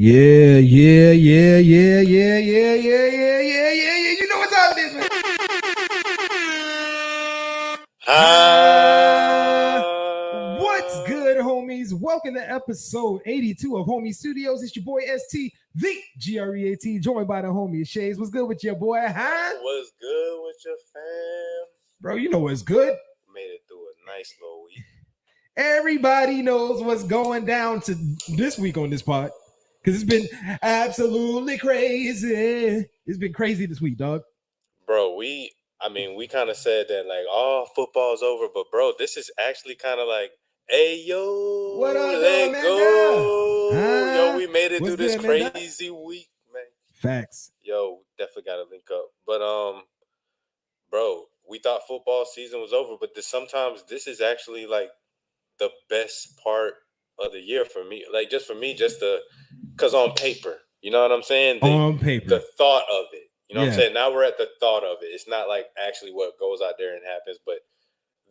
Yeah. You know what time it is, man. What's good, homies? Welcome to episode 82 of Homie Studios. It's your boy ST, the GREAT, joined by the homie Shays. What's good with your boy, huh? What's good with your fam? Bro, you know what's good. Made it through a nice little week. Everybody knows what's going down to this week on this pod. Because it's been absolutely crazy. It's been crazy this week, dog. Bro, we kind of said that like, oh, football's over. But, bro, this is actually kind of like, hey, yo, what up, let man, go. Huh? Yo, we made it What's through this good, crazy week, man. Facts. Yo, definitely got to link up. But, bro, we thought football season was over. But sometimes this is actually like the best part of the year for me. Like, just for me, because on paper, you know what I'm saying? On paper. The thought of it. You know what I'm saying? Now we're at the thought of it. It's not like actually what goes out there and happens, but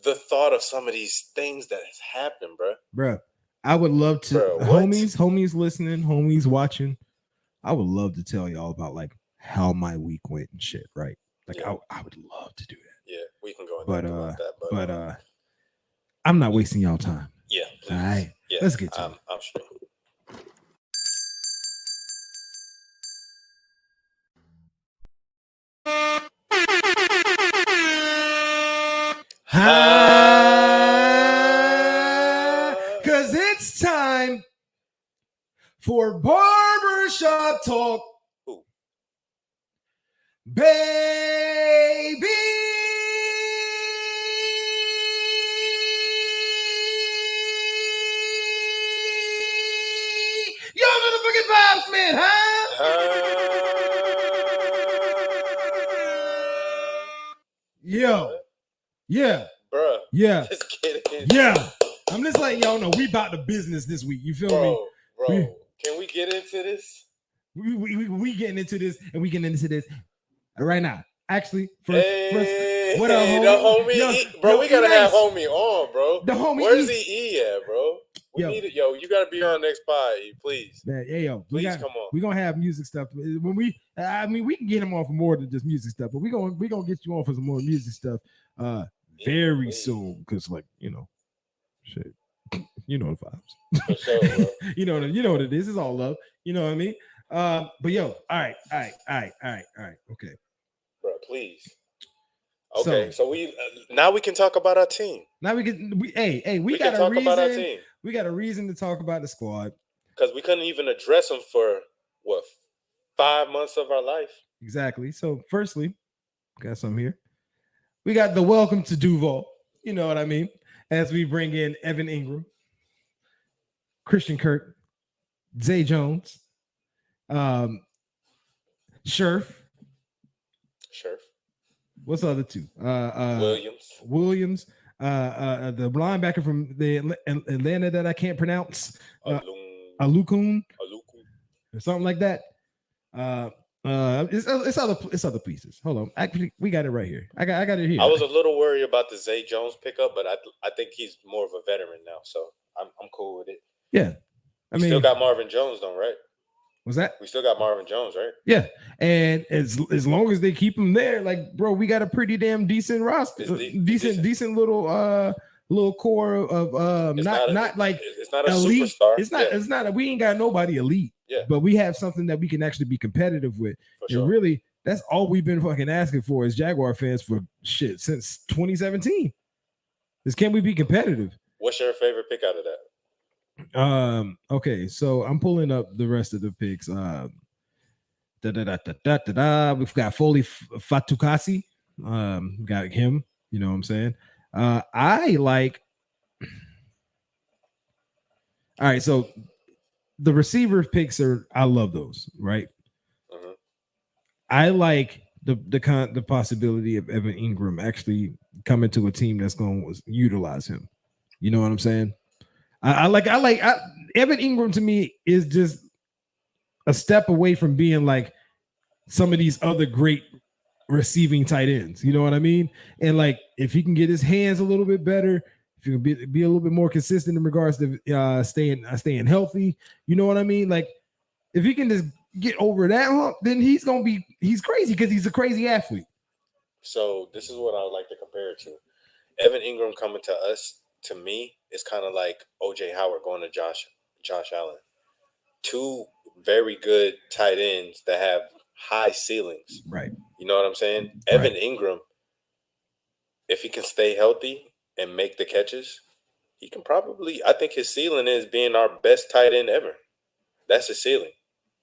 the thought of some of these things that has happened, bro. Bro, I would love to, homies listening, homies watching. I would love to tell y'all about like how my week went and shit, right? Like I would love to do that. Yeah, we can go into that. But I'm not wasting y'all time. Yeah, please. All right. Yeah, let's get to it. I'm sure. Cause it's time for barbershop talk. Ooh. Baby. Yo, motherfucking vibes, man, huh? Yeah. Bruh. Yeah. Just kidding. Yeah. I'm just letting y'all know we about the business this week. You feel me? Bro, can we get into this? We getting into this, and we getting into this right now. Actually, first what up, homie? The homie, bro, we gotta have homie on, bro. The homie, where's the E at, bro? We need it, yo. You gotta be on next pod, E, please. Man, yo, please come on. We're gonna have music stuff. When we can get him on for more than just music stuff, but we gonna get you on for some more music stuff very soon, because like shit, you know the vibes. For sure, bro. you know what it is. It's all love. You know what I mean? But yo, all right. Okay. Bro, please. Okay, so we now we can talk about our team. Now we got a reason. We got a reason to talk about the squad, because we couldn't even address them for 5 months of our life. Exactly. So, firstly, got some here. We got the welcome to Duval. You know what I mean? As we bring in Evan Ingram, Christian Kirk, Zay Jones, Scherf. What's the other two? Williams. The linebacker from the Atlanta that I can't pronounce. Alukun. Or something like that. It's other pieces. Hold on. Actually, we got it right here. I got it here. I was a little worried about the Zay Jones pickup, but I think he's more of a veteran now, so I'm cool with it. Yeah. We still got Marvin Jones though, right? What's that? We still got Marvin Jones, right? Yeah. And as long as they keep him there, like, bro, we got a pretty damn decent roster. Decent little core of it's not a elite. It's not we ain't got nobody elite. Yeah. But we have something that we can actually be competitive with. Sure. And really, that's all we've been fucking asking for as Jaguar fans for shit since 2017. Is can we be competitive? What's your favorite pick out of that? Okay, so I'm pulling up the rest of the picks. We've got Foley Fatukasi. Got him. You know what I'm saying? I like. All right, so the receiver picks I love those, right? Uh-huh. I like the possibility of Evan Ingram actually coming to a team that's going to utilize him. You know what I'm saying? I like Evan Ingram. To me is just a step away from being like some of these other great receiving tight ends. You know what I mean? And like if he can get his hands a little bit better, if you can be a little bit more consistent in regards to staying healthy, you know what I mean? Like If he can just get over that hump, then he's crazy because he's a crazy athlete. So this is what I would like to compare it to. Evan Ingram coming to us, to me, is kind of like OJ Howard going to Josh Allen. Two very good tight ends that have high ceilings. Right. You know what I'm saying? Right. Evan Ingram, if he can stay healthy and make the catches, he can probably, I think his ceiling is being our best tight end ever. That's his ceiling.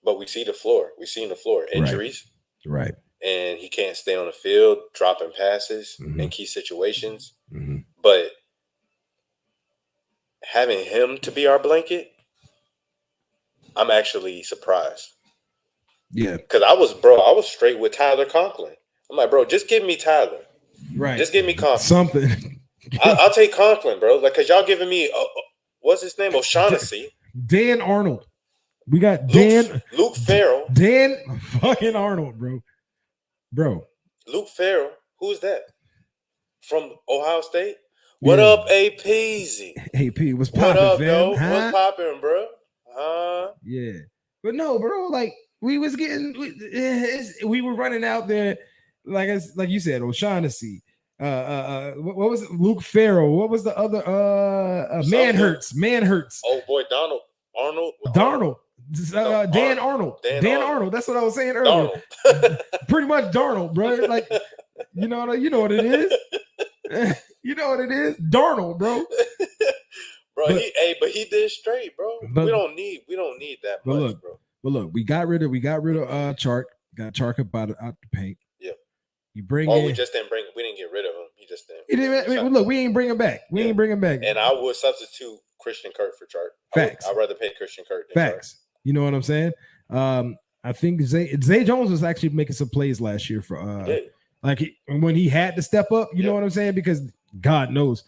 But we see the floor. We've seen the floor. Injuries. Right. And he can't stay on the field, dropping passes in key situations. But having him to be our blanket, I'm actually surprised. Yeah. Because I was straight with Tyler Conklin. I'm like, bro, just give me Tyler. Right. Just give me Conklin. Something. I'll take Conklin, bro. Like, because y'all giving me, what's his name? O'Shaughnessy. Dan Arnold. We got Luke Farrell. Dan fucking Arnold, bro. Luke Farrell. Who's that? From Ohio State? What up, APZ? AP, what's popping, what up, fam? though? Huh? What's popping, bro? Yeah. But no, bro, like we was getting, we were running out there, like you said, O'Shaughnessy. What was it? Luke Farrell? What was the other? Man hurts. Oh boy, Arnold. Dan Arnold. Dan Arnold. That's what I was saying earlier. Pretty much Darnold, bro. Like, you know what it is. You know what it is, Darnold, bro. Bro, but he did straight, bro. We don't need that much, bro. But look, we got rid of Chark. Got Chark out the paint. Yeah. You bring we just didn't we didn't get rid of him. He just didn't. Look, we ain't bring him back. We ain't bring him back. And I would substitute Christian Kirk for Chark. Facts. I'd rather pay Christian Kirk than Facts. Chark. You know what I'm saying? I think Zay Jones was actually making some plays last year for when he had to step up. You know what I'm saying? Because God knows,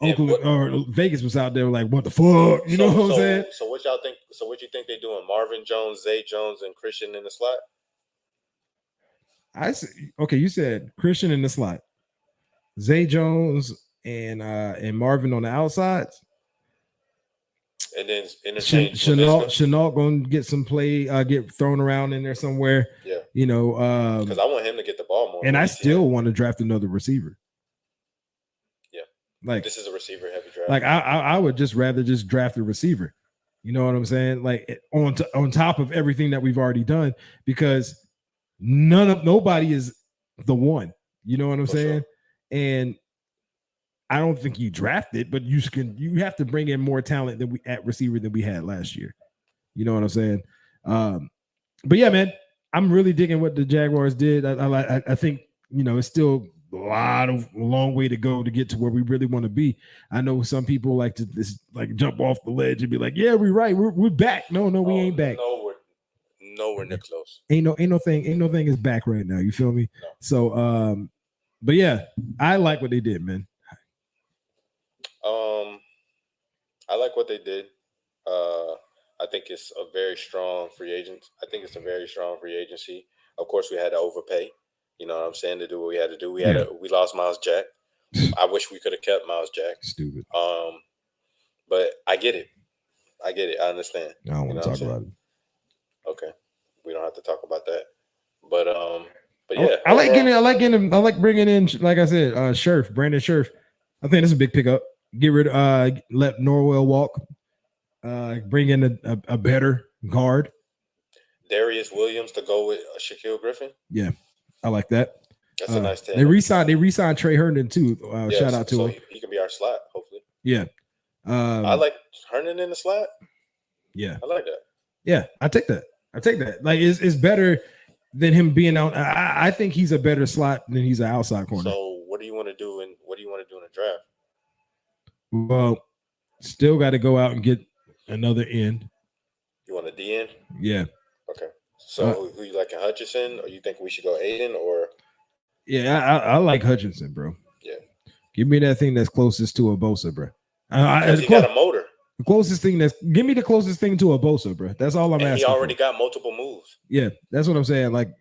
Oakland or Vegas was out there like, what the fuck? You know what I'm saying? So what y'all think? So what you think they're doing? Marvin Jones, Zay Jones, and Christian in the slot? I see. Okay, you said Christian in the slot, Zay Jones and Marvin on the outsides. And then interchange. Chenault gonna get some play, get thrown around in there somewhere. Yeah, you know, because I want him to get the ball more. And I still want to draft another receiver. Yeah, like this is a receiver heavy draft. Like I would just rather just draft a receiver. You know what I'm saying? Like on top of everything that we've already done, because nobody is the one. You know what I'm saying? Sure. And I don't think you drafted, but you have to bring in more talent than we at receiver than we had last year. You know what I'm saying? But yeah, man, I'm really digging what the Jaguars did. I think, you know, it's still a long way to go to get to where we really want to be. I know some people like to jump off the ledge and be like, yeah, we're right. We're back. No, we ain't back. Nowhere near close. Ain't no thing is back right now. You feel me? No. So, but yeah, I like what they did, man. I like what they did. I think it's a very strong free agent. I think it's a very strong free agency. Of course, we had to overpay. You know what I'm saying, to do what we had to do. We lost Miles Jack. I wish we could have kept Miles Jack. Stupid. But I get it. I understand. I don't want to talk about it. Okay, we don't have to talk about that. But yeah, I like bringing in, like I said, Brandon Scherf. I think that's a big pickup. Get rid of let Norwell walk. Bring in a better guard. Darius Williams to go with Shaquille Griffin. Yeah, I like that. That's a nice tandem. They re-signed Trey Herndon too. Shout out to him. He can be our slot, hopefully. Yeah. I like Herndon in the slot. Yeah. I like that. Yeah, I take that. Like it's better than him being out. I think he's a better slot than he's an outside corner. So what do you want to do in the draft? Well, still got to go out and get another end. You want a DN? Yeah. Okay. So who you like, in Hutchinson, or you think we should go Aiden, or? Yeah, I like Hutchinson, bro. Yeah. Give me that thing that's closest to a Bosa, bro. Because he got a motor. The closest thing give me the closest thing to a Bosa, bro. That's all I'm asking. He already got multiple moves. Yeah, that's what I'm saying. Like,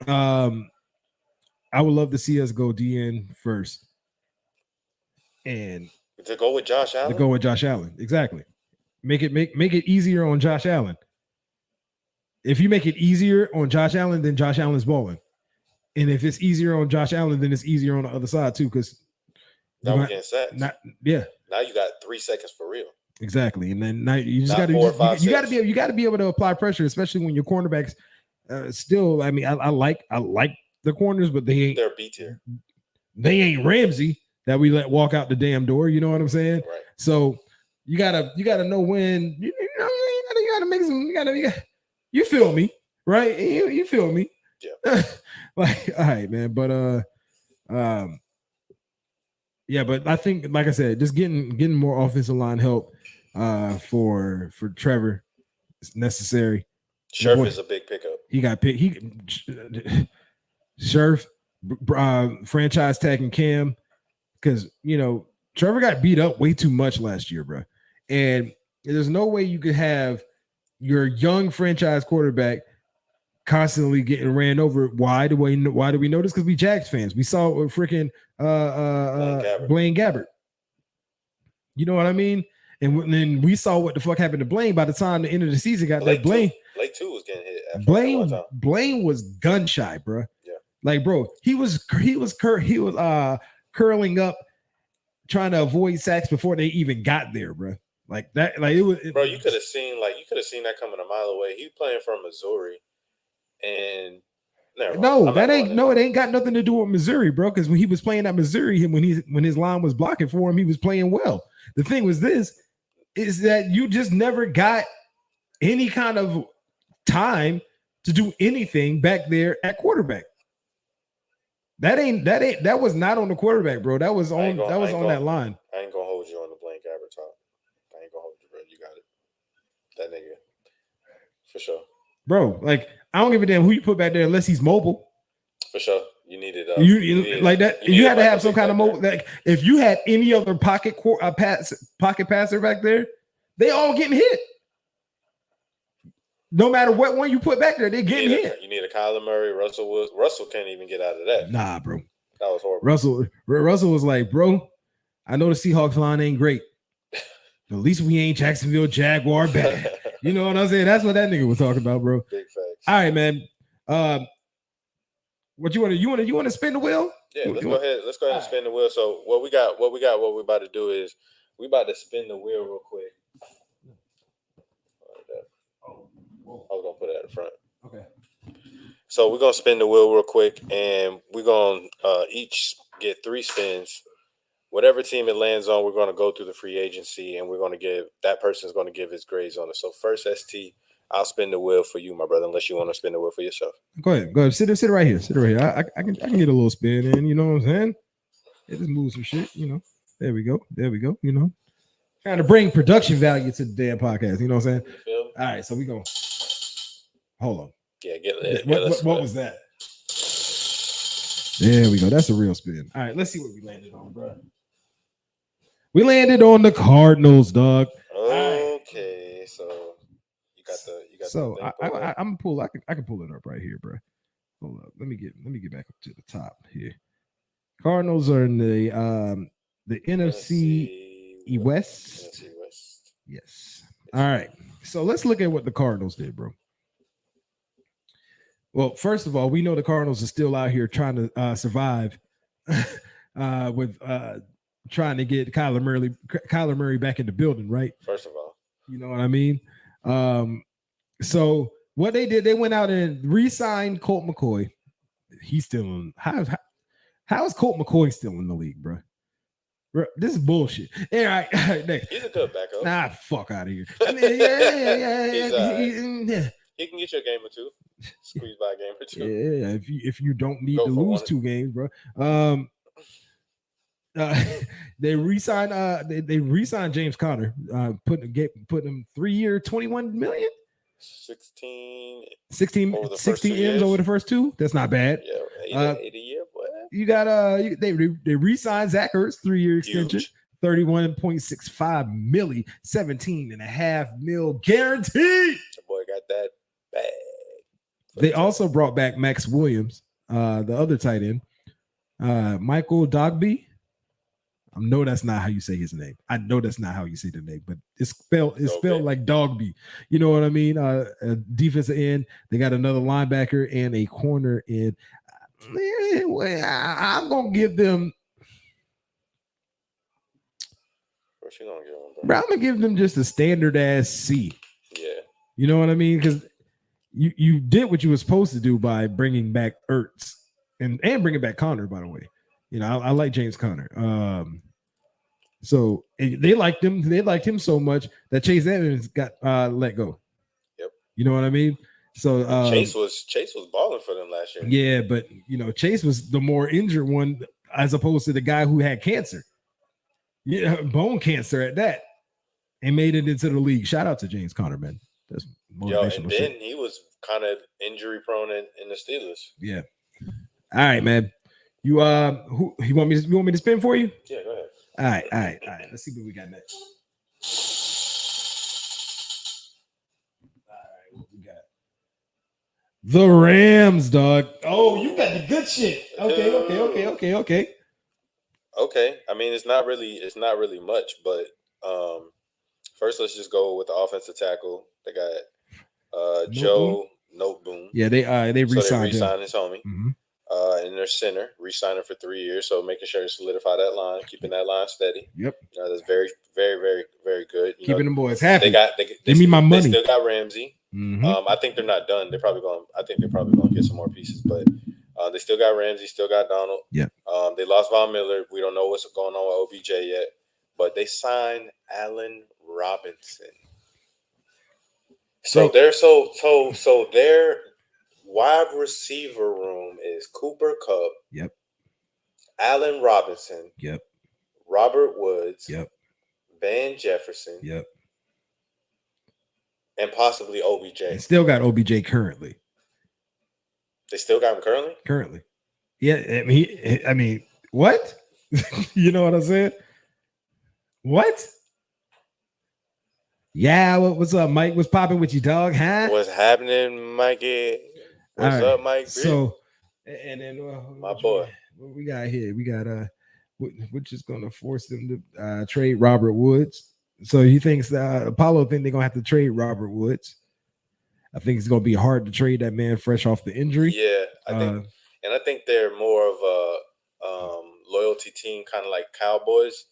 I would love to see us go DN first, and to go with Josh Allen. Exactly. Make it easier on Josh Allen. If you make it easier on Josh Allen, then Josh Allen's balling. And if it's easier on Josh Allen, then it's easier on the other side too. Because now we're getting sacks. Yeah. Now you got 3 seconds for real. Exactly. And then now you just got to you got to be able to apply pressure, especially when your cornerbacks still. I mean, I like the corners, but they're B tier. They ain't Ramsey that we let walk out the damn door. You know what I'm saying? Right. So you gotta know when you gotta make some. You feel me, right? You feel me? Yeah. Like, all right, man. But yeah. But I think, like I said, just getting more offensive line help for Trevor is necessary. Scherf is a big pickup. He got picked. Scherf, franchise tagging Cam, because Trevor got beat up way too much last year, bro. And there's no way you could have your young franchise quarterback constantly getting ran over. Why do we know this? Because we Jags fans. We saw freaking Blaine Gabbert. You know what I mean? And then we saw what the fuck happened to Blaine by the time the end of the season got that Blaine. Blake too was getting hit. Blaine was gun shy, bro. Yeah. Like, bro, he was curling up, trying to avoid sacks before they even got there, bro. Like that, like it was. Bro, you could have seen that coming a mile away. He playing from Missouri, and it ain't got nothing to do with Missouri, bro. Because when he was playing at Missouri, when his line was blocking for him, he was playing well. The thing was is that you just never got any kind of time to do anything back there at quarterback. That was not on the quarterback, bro. That was on that line. I ain't gonna hold you on the Blaine Gabbert talk. I ain't gonna hold you, bro. You got it. That nigga. For sure. Bro, like, I don't give a damn who you put back there unless he's mobile. For sure. You needed you had to have some kind of mobile. Like, if you had any other pocket passer back there, they all getting hit. No matter what one you put back there, they're getting hit. You need a Kyler Murray, Russell Wilson. Russell can't even get out of that. Nah, bro. That was horrible. Russell was like, bro, I know the Seahawks line ain't great. At least we ain't Jacksonville Jaguar bad. You know what I'm saying? That's what that nigga was talking about, bro. Big facts. All right, man. What you want to spin the wheel? Yeah, let's go ahead and spin the wheel. So what we about to do is we about to spin the wheel real quick. I was gonna put it at the front. Okay. So we're gonna spin the wheel real quick, and we're gonna each get 3 spins. Whatever team it lands on, we're gonna go through the free agency, and we're gonna give that person's gonna give his grades on it. So first, ST, I'll spin the wheel for you, my brother. Unless you want to spin the wheel for yourself. Go ahead. Sit right here. I can get a little spin in. You know what I'm saying? It just moves some shit. You know. There we go. You know, trying to bring production value to the damn podcast. You know what I'm saying? All right, so we go. Hold on. Yeah, what was that? There we go. That's a real spin. All right, let's see what we landed on, bro. We landed on the Cardinals, dog. Okay, so you got the. So I'm pull. I can pull it up right here, bro. Hold up. Let me get back up to the top here. Cardinals are in the NFC West. NFC West. Yes. All right. So let's look at what the Cardinals did, bro. Well, first of all, we know the Cardinals are still out here trying to survive with trying to get Kyler Murray back in the building, right? First of all, you know what I mean? So what they did, they went out and re-signed Colt McCoy. He's still in. How is Colt McCoy still in the league, bro? This is bullshit. All right, next. He's a good backup. Nah, fuck out of here. I mean, yeah. He can get you a game or two. Squeeze by a game or two. Yeah, if you don't need to lose 2 games, bro. They re-signed they re-signed James Conner, put him 3-year, $21 million. 16 M's over the first 2. That's not bad. Yeah, 80 a year, boy. You got they re-signed Zach Ertz, 3-year extension. Huge. 31.65 milli, 17.5 mil guaranteed. The boy got that bag. They also brought back Max Williams, the other tight end, Michael Dogby. I know that's not how you say his name. I know that's not how you say the name, but it's spelled like Dogby. You know what I mean? Defensive end. They got another linebacker and a corner in. I'm gonna give them. What you gonna give them, bro? I'm gonna give them just a standard ass C. Yeah. You know what I mean? Because you did what you were supposed to do by bringing back Ertz and bringing back Connor. By the way, you know I like James Conner. So they liked him. They liked him so much that Chase Edmonds got let go. Yep. You know what I mean? So Chase was balling for them last year. Yeah, but you know Chase was the more injured one as opposed to the guy who had cancer. Yeah, bone cancer at that, and made it into the league. Shout out to James Conner, man. That's motivational. And then he was kind of injury prone in the Steelers. Yeah. All right, man. You you want me to spin for you? Yeah, go ahead. All right. Let's see what we got next. All right, what we got? The Rams, dog. Oh, you got the good shit. Okay. Okay. I mean, it's not really much, but first let's just go with the offensive tackle. They got Joe Noteboom. Yeah, they re-signed his homie. Mm-hmm. And their center, re-signing for 3 years, so making sure to solidify that line, keeping that line steady. Yep. That's very, very, very, very good. Keeping them boys happy. Give me my money. They still got Ramsey. Mm-hmm. I think they're not done. I think they're probably going to get some more pieces, but they still got Ramsey, still got Donald. Yeah. They lost Von Miller. We don't know what's going on with OBJ yet, but they signed Allen Robinson. So their wide receiver room is Cooper Kupp. Yep. Allen Robinson. Yep. Robert Woods. Yep. Van Jefferson. Yep. And possibly OBJ. They still got OBJ currently. They still got him currently? Currently. Yeah, I mean, what? You know what I'm saying? What? Yeah, what's up, Mike? What's popping with you, dog? Huh? What's happening, Mikey? What's up, Mike? So, and then my boy, what we got here? We got we're just gonna force them to trade Robert Woods. So he thinks Apollo think they're gonna have to trade Robert Woods. I think it's gonna be hard to trade that man fresh off the injury. Yeah, I think they're more of a loyalty team, kind of like Cowboys.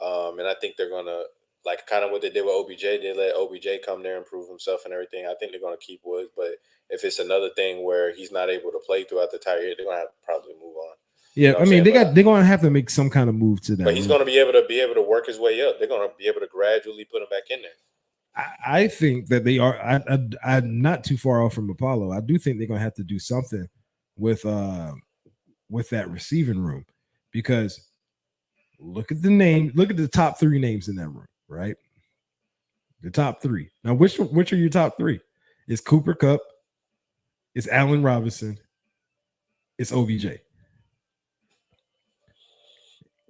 And I think they're gonna like kind of what they did with OBJ. They let OBJ come there and prove himself and everything. I think they're gonna keep Woods, but if it's another thing where he's not able to play throughout the entire year, they're gonna have to probably move on. Yeah, you know I mean they're gonna have to make some kind of move to that. But he's gonna be able to work his way up. They're gonna be able to gradually put him back in there. I think that they are. I'm not too far off from Apollo. I do think they're gonna have to do something with that receiving room, because look at the name. Look at the top 3 names in that room, right? The top 3. Now, which are your top 3? It's Cooper Kupp. It's Allen Robinson. It's OBJ.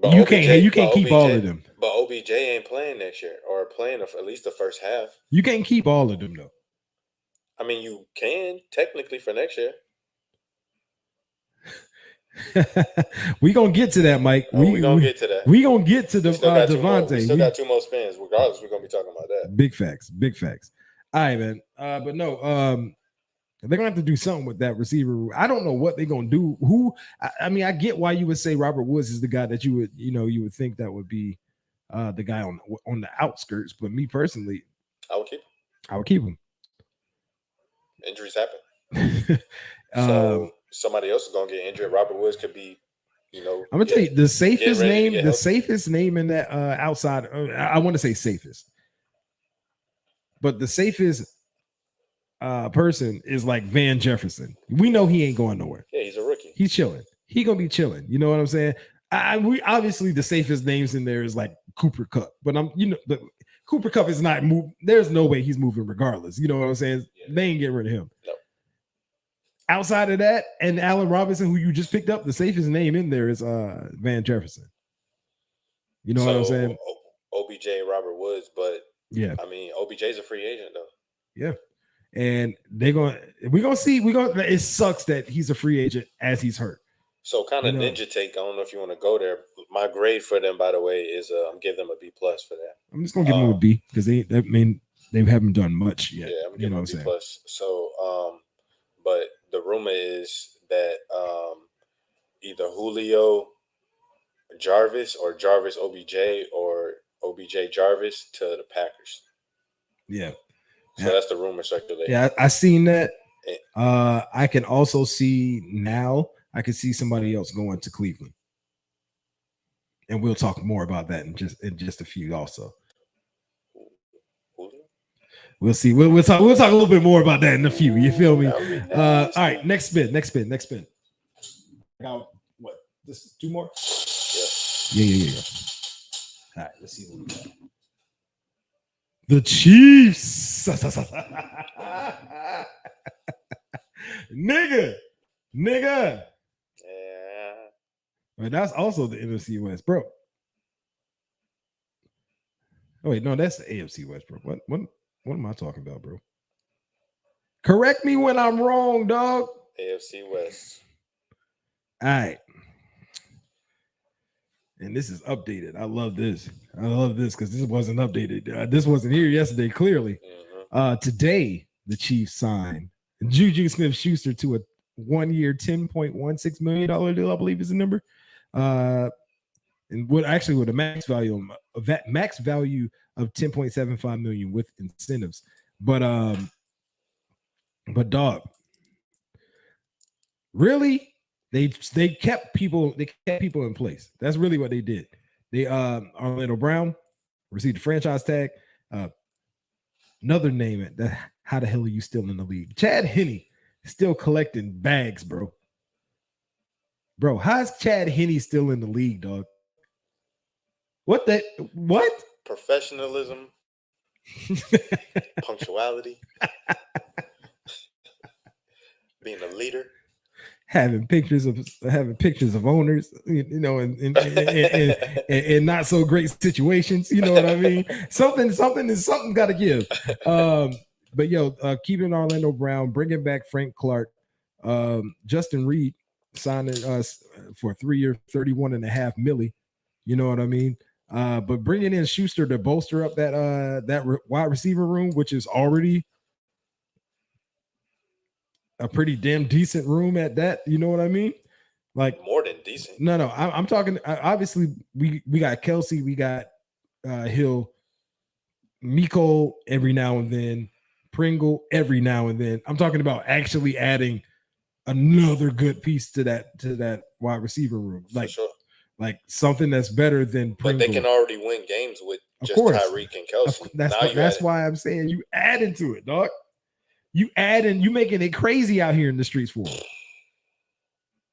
But you can't keep all of them. But OBJ ain't playing next year, or playing at least the first half. You can't keep all of them though. I mean, you can technically for next year. We gonna get to that, Mike. We gonna get to that. We gonna get to the Devontae. We still got 2 more spins. Regardless, we're gonna be talking about that. Big facts. All right, man. But no, they're gonna have to do something with that receiver. I don't know what they're gonna do. I mean, I get why you would say Robert Woods is the guy that you would think that would be the guy on the outskirts. But me personally, I would keep him. Injuries happen. So somebody else is gonna get injured. Robert Woods could be, I'm gonna tell you the safest name. The safest name in that outside. I want to say safest, but the safest person is like Van Jefferson. We know he ain't going nowhere. Yeah, he's a rookie. He's chilling. He gonna be chilling. You know what I'm saying? We obviously the safest names in there is like Cooper Kupp, but Cooper Kupp is not move. There's no way he's moving regardless. You know what I'm saying? Yeah. They ain't getting rid of him. No. Outside of that, and Allen Robinson, who you just picked up, the safest name in there is Van Jefferson. You know what I'm saying? OBJ, Robert Woods, but yeah, I mean OBJ's a free agent though. Yeah. And we're gonna see. It sucks that he's a free agent as he's hurt. So kind of ninja take. I don't know if you want to go there. My grade for them, by the way, is I'm giving them a B+ for that. I'm just gonna give them a B because they haven't done much yet. Yeah, I'm giving them a B+. So but the rumor is that either Julio Jarvis or Jarvis OBJ or OBJ Jarvis to the Packers. Yeah. So that's the rumor circulating. Yeah, I seen that. I can also see now. I can see somebody else going to Cleveland, and we'll talk more about that in just a few. Also, we'll see. We'll talk a little bit more about that in a few. You feel me? All right, next spin. I got what? This 2 more? Yeah. All right, let's see what we got. The Chiefs. nigga. Yeah. But that's also the NFC West, bro. Oh wait, no, that's the AFC West, bro. What am I talking about, bro? Correct me when I'm wrong, dog. AFC West. All right. And this is updated. I love this because this wasn't updated. This wasn't here yesterday, clearly. Mm-hmm. Today, the Chiefs signed Juju Smith-Schuster to a 1-year, $10.16 million deal, I believe is the number. And with a max value of $10.75 million with incentives. But dog, really? They kept people in place. That's really what they did. They Orlando Brown received a franchise tag. Another name it. How the hell are you still in the league? Chad Henne still collecting bags, bro. Bro, how's Chad Henne still in the league, dog? What? Professionalism, punctuality, being a leader. Having pictures of owners, and not so great situations. You know what I mean? Something's got to give. But keeping Orlando Brown, bringing back Frank Clark, Justin Reed signing us for a 3-year, $31.5 million. You know what I mean? But bringing in Schuster to bolster up that wide receiver room, which is already a pretty damn decent room at that. You know what I mean? Like more than decent. No. I'm talking. Obviously, we got Kelsey, we got Hill, Miko every now and then, Pringle every now and then. I'm talking about actually adding another good piece to that wide receiver room. Like, for sure. Like something that's better than Pringle. But they can already win games with just Tyreek and Kelsey. That's why I'm saying you add into it, dog. You add and you making it crazy out here in the streets for him.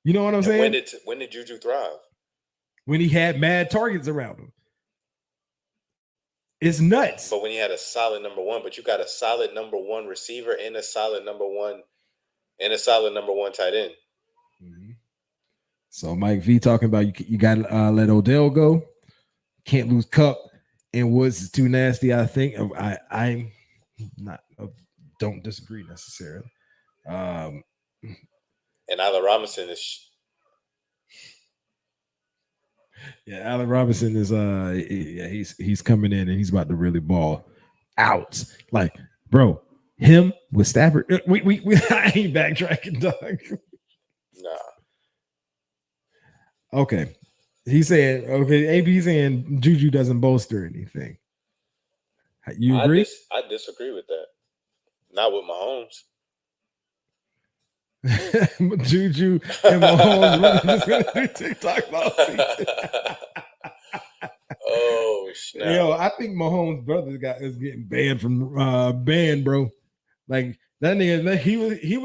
You know what I'm saying? When did Juju thrive? When he had mad targets around him. It's nuts. But when he had a solid number one, but you got a solid number one receiver and a solid number one tight end. Mm-hmm. So Mike V talking about you got to let Odell go. Can't lose Cup, and Woods is too nasty. I think I'm not. Don't disagree necessarily. And Allen Robinson is. Yeah, Allen Robinson is he's coming in and he's about to really ball out. Like, bro, him with Stafford. We I ain't backtracking, dog. Nah. Okay. He's saying, AB saying Juju doesn't bolster anything. You agree? I disagree with that. Not with Mahomes. Juju and Mahomes really just gonna do TikTok all season. Oh snap! Yo, I think Mahomes' brother is getting banned from bro. Like that nigga, he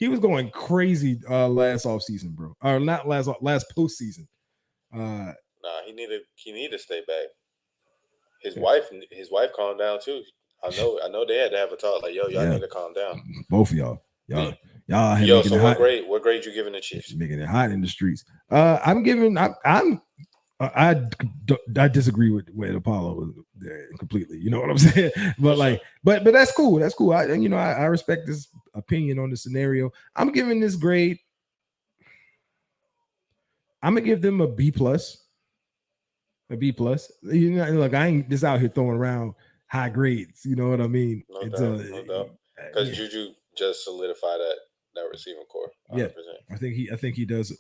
was going crazy last offseason, bro. Or not last postseason. Nah, he need to stay back. His wife calmed down too. I know they had to have a talk. Like, y'all need to calm down. Both of y'all. Yo, so what grade you giving the Chiefs? Making it hot in the streets. I disagree with Apollo completely. You know what I'm saying? But but that's cool. That's cool. I respect this opinion on the scenario. I'm giving this grade I'm gonna give them a B plus. A B plus. You know, look, I ain't just out here throwing around high grades. You know what I mean? No doubt. Because yeah. Juju just solidified that receiving core. 100%. Yeah, I think he does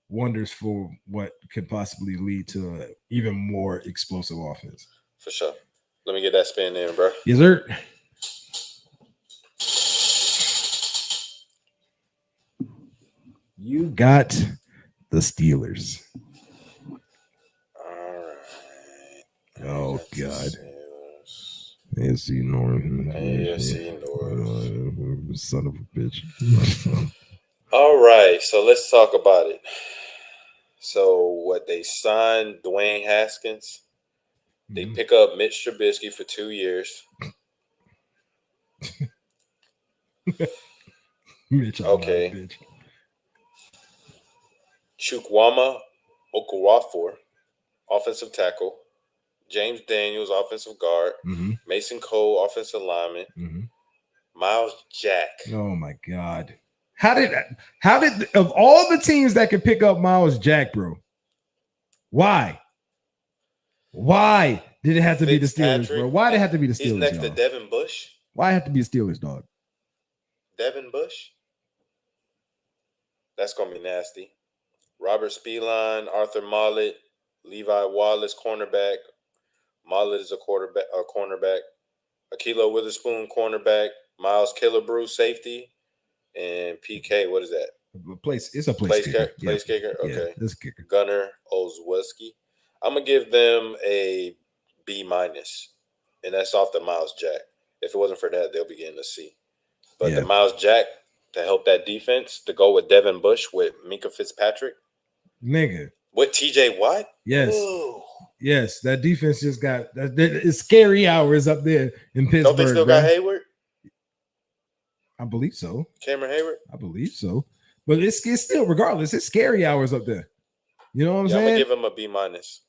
wonders for what could possibly lead to an even more explosive offense. For sure. Let me get that spin in, bro. Yes, sir. You got the Steelers. All right. Oh God. AFC North. AFC North. Son of a bitch. All right, so let's talk about it. So what they signed Dwayne Haskins. They pick up Mitch Trubisky for 2 years. Mitch, okay. Bitch. Chukwuma Okorafor, offensive tackle. James Daniels, offensive guard. Mason Cole, offensive lineman. Miles Jack. Oh my God. How did of all the teams that could pick up Miles Jack, bro? Why did it have to be the Steelers, bro? Why did it have to be the Steelers? He's next to Devin Bush. Why have to be the Steelers, dog? Devin Bush? That's gonna be nasty. Robert Spillane, Arthur Mollett, Levi Wallace, cornerback. Mollett is a cornerback. Akilo Witherspoon, cornerback. Miles Killebrew, safety. And PK, what is that? It's a place kicker. Place kicker? Okay. This kicker. Gunnar Olszewski. I'm going to give them a B-, and that's off the Miles Jack. If it wasn't for that, they'll be getting a C. But the Miles Jack, to help that defense, to go with Devin Bush, with Minka Fitzpatrick. Nigga. With TJ Watt? Yes. Ooh. Yes, that defense just got it's scary hours up there in Pittsburgh. Don't they still got Hayward? I believe so. Cameron Hayward? I believe so. But it's still, regardless, it's scary hours up there. You know what I'm saying? I'm going to give them a B-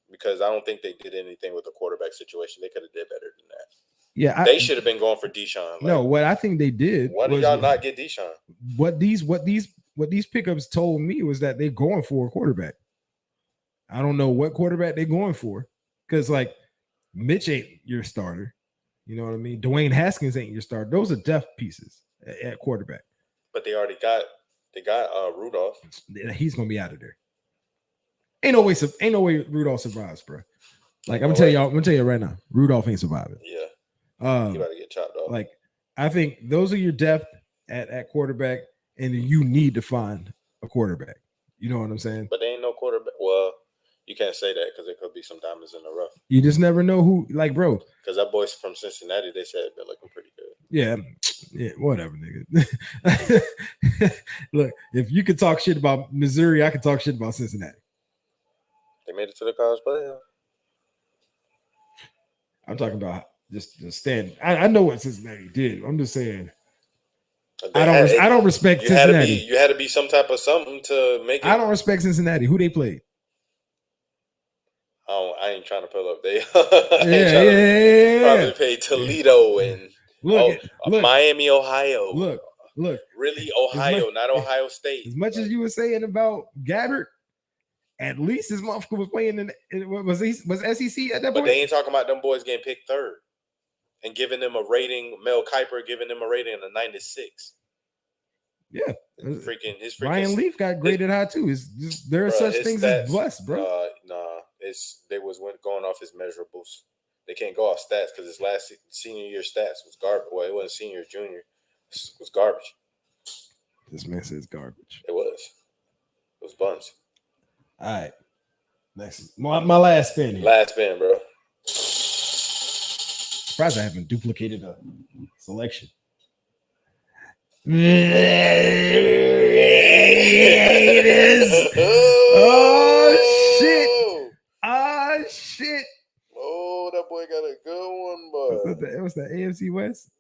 because I don't think they did anything with the quarterback situation. They could have did better than that. Yeah. They should have been going for Deshaun. Like, no, what I think they did. Why did y'all not get Deshaun? What these pickups told me was that they're going for a quarterback. I don't know what quarterback they're going for. Because, like, Mitch ain't your starter. You know what I mean? Dwayne Haskins ain't your starter. Those are depth pieces at quarterback. But they already got Rudolph. He's gonna be out of there. Ain't no way Rudolph survives, bro. Like, I'm gonna tell you right now, Rudolph ain't surviving. Yeah. He about to get chopped off. Like, I think those are your depth at quarterback, and you need to find a quarterback. You know what I'm saying? But they ain't no quarterback. Well, you can't say that because there could be some diamonds in the rough. You just never know who, like, bro. Because that boy's from Cincinnati, they said they're looking pretty good. Yeah, whatever, nigga. Look, if you could talk shit about Missouri, I can talk shit about Cincinnati. They made it to the college playoff. I'm talking about just the stand. I know what Cincinnati did. I'm just saying. I don't respect Cincinnati. You had to be some type of something to make it. I don't respect Cincinnati. Who they played? I ain't trying to pull up. They probably played Toledo and Miami, Ohio. Look. Really, Ohio, not Ohio State. As much as you were saying about Gabbert, at least his motherfucker was playing was SEC at that point. But they ain't talking about them boys getting picked third and giving them a rating. Mel Kiper giving them a rating of 96. Yeah, his freaking Ryan Leaf got graded high too. There are such things as blessed, bro. They was going off his measurables. They can't go off stats because his last senior year stats was garbage. Well, it wasn't senior, junior. It was garbage. This man says garbage. It was buns. All right. Next, my last spin. Here. Last spin, bro. Surprised I haven't duplicated a selection. It is. Oh shit! Ah shit! Oh, that boy got a good one, boy. What's that? AFC West?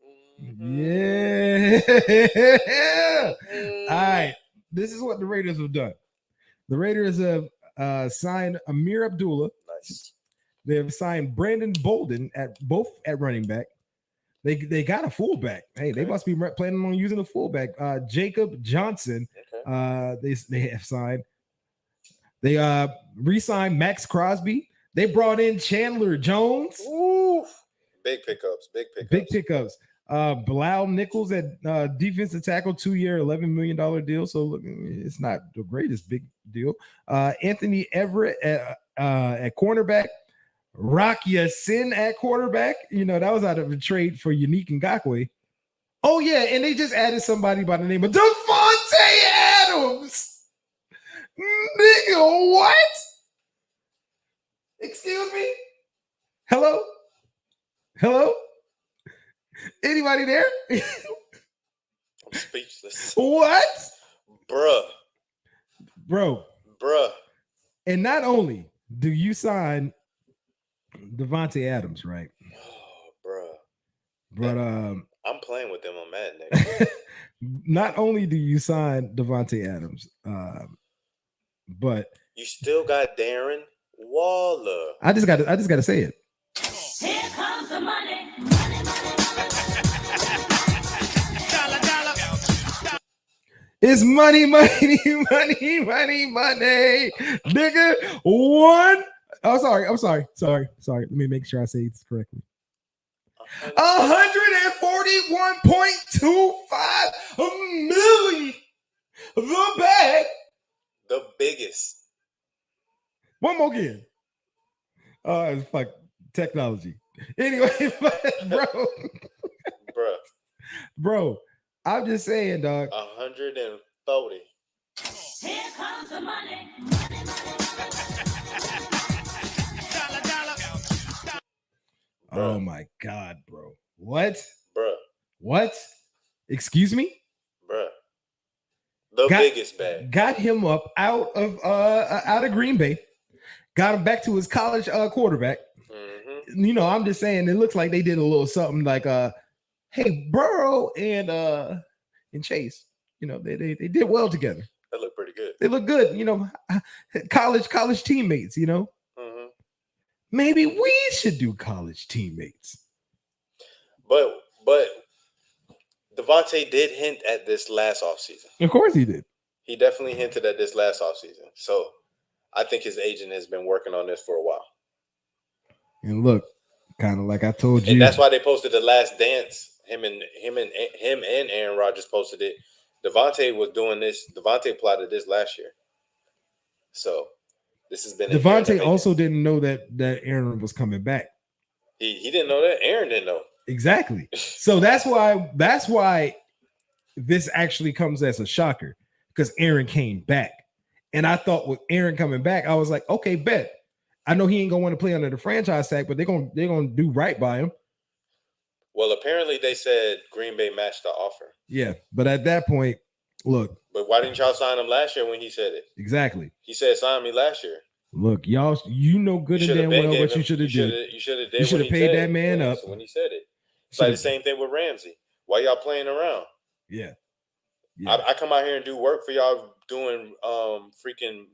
Mm-hmm. Yeah. All right. This is what the Raiders have done. The Raiders have signed Amir Abdullah. Nice. They have signed Brandon Bolden at running back. They got a fullback. Hey, they must be planning on using a fullback. Jacob Johnson. They have signed. They re-signed Max Crosby. They brought in Chandler Jones. Ooh, big pickups. Big pickups. Bilal Nichols at defensive tackle, 2-year, $11 million deal. So look, it's not the greatest big deal. Anthony Everett at cornerback. Rock Sin at quarterback. You know, that was out of a trade for Unique Ngakoue. Oh, yeah, and they just added somebody by the name of Devontae Adams. Nigga, what? Excuse me? Hello? Anybody there? I'm speechless. What? Bruh. And not only do you sign Devontae Adams, right? Oh, But I'm playing with them on Madden. Not only do you sign Devontae Adams, but you still got Darren Waller. I just got to say it. Here comes the money. It's money, nigga. One. Oh, sorry. Let me make sure I say this correctly. 141.25 million. The bag. The biggest. One more again. It's fuck technology. Anyway, bro, I'm just saying, dog. 140. Here comes the money. Oh my God, bro. What? Bruh. What? Excuse me? Bruh. The biggest bag. Got him up out of Green Bay. Got him back to his college quarterback. Mm-hmm. You know, I'm just saying it looks like they did a little something like hey, Burrow and Chase, you know, they did well together. They look pretty good. They look good, you know, college teammates, you know. Mm-hmm. Maybe we should do college teammates. But Devontae did hint at this last offseason. Of course he did. He definitely hinted at this last offseason. So I think his agent has been working on this for a while. And look, kind of like I told you. And that's why they posted the last dance. Him and Aaron Rodgers posted it. Devontae was doing this. Devontae plotted this last year. So this has been. Devontae also didn't know that Aaron was coming back. He didn't know that. Aaron didn't know. Exactly. So that's why this actually comes as a shocker, because Aaron came back. And I thought with Aaron coming back, I was like, okay, bet. I know he ain't gonna want to play under the franchise tag, but they're gonna do right by him. Well, apparently they said Green Bay matched the offer. Yeah, but at that point, look. But why didn't y'all sign him last year when he said it? Exactly. He said sign me last year. Look, y'all, you know good and damn well what you should have did. You should have paid that man up when he said it. It's like the same thing with Ramsey. Why y'all playing around? Yeah. I come out here and do work for y'all doing freaking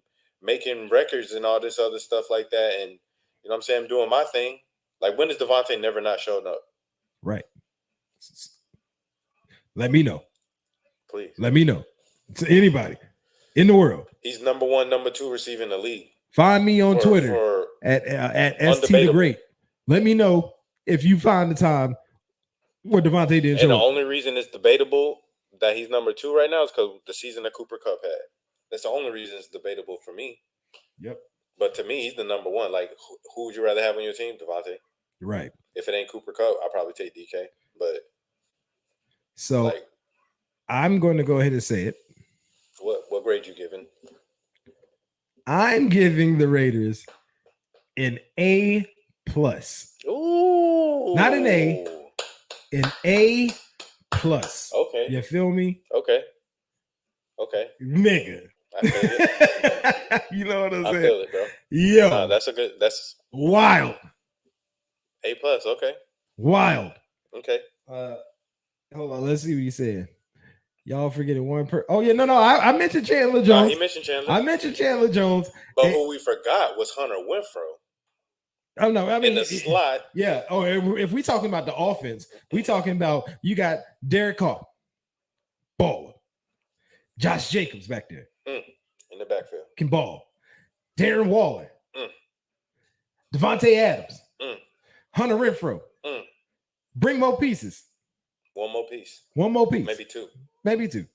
making records and all this other stuff like that. And you know what I'm saying? I'm doing my thing. Like, when has Devontae never not showed up? Right. Let me know. Please. Let me know. To anybody in the world. He's number 1, number 2 receiver in the league. Find me on Twitter at ST the Great. Let me know if you find the time where Devontae didn't show up. And the only reason it's debatable that he's number 2 right now is because the season that Cooper Kupp had. That's the only reason it's debatable for me. Yep. But to me, he's the number 1. Like, who would you rather have on your team, Devontae? Right. If it ain't Cooper Kupp, I'll probably take DK. But so I'm going to go ahead and say it. What grade you giving? I'm giving the Raiders an A+. Ooh. Not an A. An A+. Okay. You feel me? Okay. Nigga. I feel it. You know what I'm saying? I feel it, bro. Yo. Nah, that's wild. A+, okay. Wild. Okay. Hold on, let's see what he said. Y'all forgetting one Oh yeah, no. I mentioned Chandler Jones. He mentioned Chandler. I mentioned Chandler Jones. But who we forgot was Hunter Winfrow. Oh no, I mean in the slot. Yeah. Oh, if we talking about the offense, we talking about you got Derek Carr, baller. Josh Jacobs back there. In the backfield. Can ball. Darren Waller, Mm. Devontae Adams, Mm. Hunter Renfro. Mm. Bring more pieces. One more piece. One more piece. Maybe two. Two.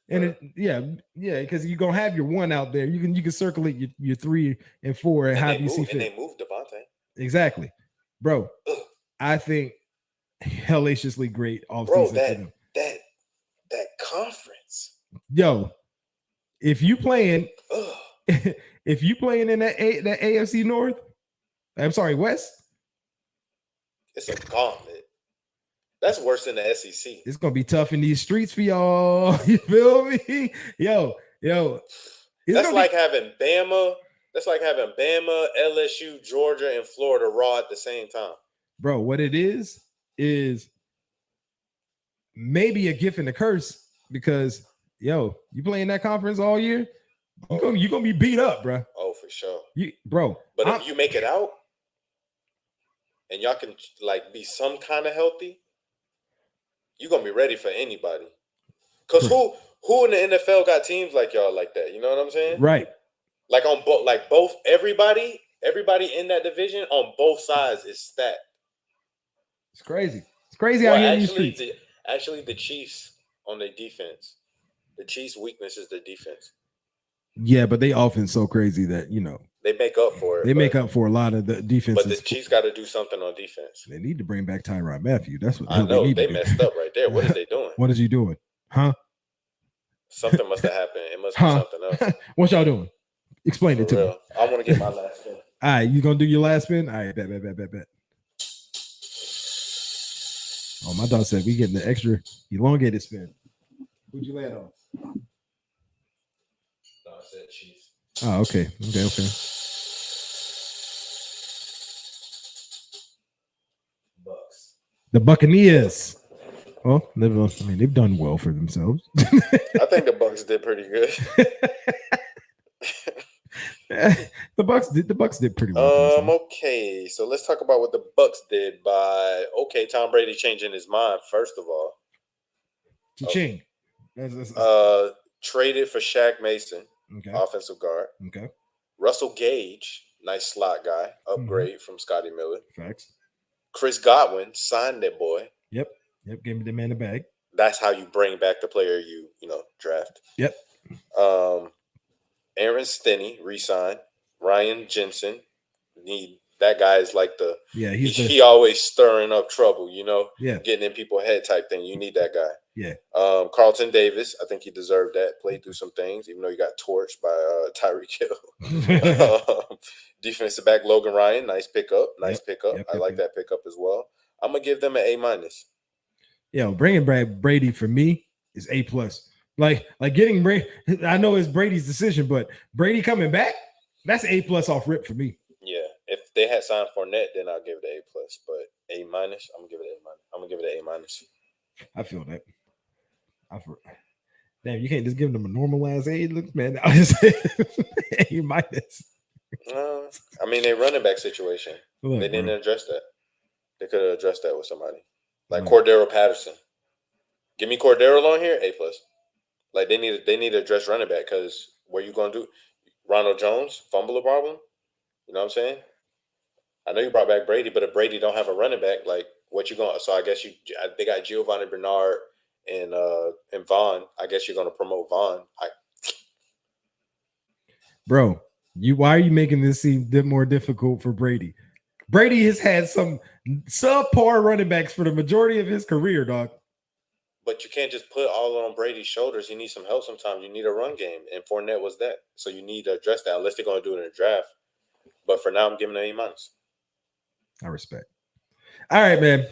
And yeah, because you're gonna have your one out there. You can circulate your 3 and 4 and how you see fit. And they moved Devontae. Exactly, bro. Ugh. I think hellaciously great offseason Bro, for them. that conference. Yo, if you playing, Ugh. if you playing in that AFC North, I'm sorry, West, it's a gauntlet. That's worse than the SEC. It's gonna be tough in these streets for y'all. You feel me? Yo. That's like having Bama. That's like having Bama, LSU, Georgia, and Florida raw at the same time. Bro, what it is maybe a gift and a curse because you playing that conference all year, you're gonna be beat up, bro. Oh, for sure. But if you make it out and y'all can like be some kind of healthy, you're gonna be ready for anybody. Because who in the NFL got teams like y'all like that? You know what I'm saying? Right. Like on both everybody in that division on both sides is stacked. It's crazy. It's crazy out here in these streets. Actually, the Chiefs on their defense. The Chiefs' weakness is their defense. Yeah, but they offense so crazy that they make up for it. They make up for a lot of the defense. But the Chiefs got to do something on defense. They need to bring back Tyrann Mathieu. That's what I know. They messed up right there. What is they doing? What is he doing? Huh? Something must have happened. It must be something else. What y'all doing? Explain it to me. I want to get my last spin. All right, you gonna do your last spin? All right, bet. Oh, my dog said we getting the extra elongated spin. Who'd you land on? No, I said Chiefs. Oh, okay. Bucks. The Buccaneers. Well, they've done well for themselves. I think the Bucks did pretty good. The Bucks did pretty well. Okay, so let's talk about what the Bucks did by Tom Brady changing his mind. First of all, Cha-ching. Traded for Shaq Mason, offensive guard. Okay. Russell Gage, nice slot guy, upgrade from Scotty Miller. Facts. Chris Godwin signed that boy. Yep. Gave the man the bag. That's how you bring back the player you draft. Yep. Aaron Stinney re-signed. Ryan Jensen. That guy is like he always stirring up trouble, getting in people's head type thing. You need that guy. Yeah. Carlton Davis, I think he deserved that. Played through some things, even though he got torched by Tyreek Hill. Defensive back Logan Ryan, nice pickup. Yep, I like that pickup as well. I'm gonna give them an A-. Bringing back Brady for me is A+. Like getting Brady, I know it's Brady's decision, but Brady coming back, that's A+ off rip for me. Yeah, if they had signed Fournette, then I'll give it an A+. But A-, I'm gonna give it an A-. I'm gonna give it an A-. I feel that. Damn, you can't just give them a normal ass A. Look, man, I just A-. I mean, their running back situation. Look, they didn't address that. They could have addressed that with somebody like Cordero Patterson. Give me Cordero on here, A+. Like they need to address running back because what are you gonna do? Ronald Jones fumble a problem? You know what I'm saying? I know you brought back Brady, but if Brady don't have a running back, like what you going? So I guess they got Giovanni Bernard and Vaughn. I guess you're gonna promote Vaughn. Bro, why are you making this seem a bit more difficult for Brady? Brady has had some subpar running backs for the majority of his career, dog. But you can't just put all on Brady's shoulders. He needs some help sometimes. You need a run game, and Fournette was that. So you need to address that unless they're going to do it in a draft. But for now, I'm giving it A-. I respect. All right, man.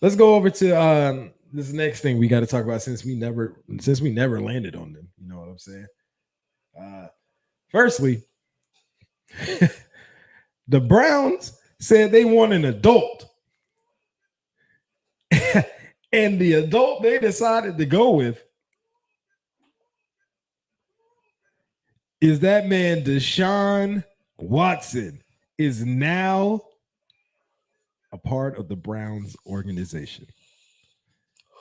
Let's go over to this next thing we got to talk about since we never landed on them. You know what I'm saying? Firstly, the Browns said they want an adult. And the adult they decided to go with is that man Deshaun Watson is now a part of the Browns organization.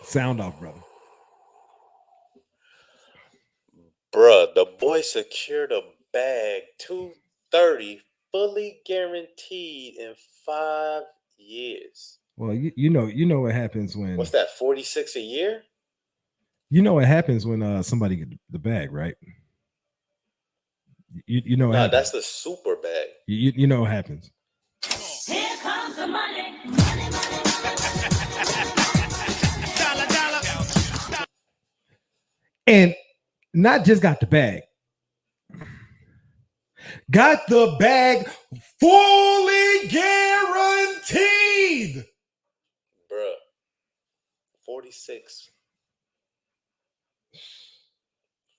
Sound off, brother. Bruh, the boy secured a bag 230 fully guaranteed in 5 years. Well, you know what happens when What's that? 46 a year? you know what happens when somebody get the bag, right? You know what Nah, happens. that's the super bag. You know what happens. Here comes the money. And not just got the bag. Got the bag fully guaranteed. Bruh. 46.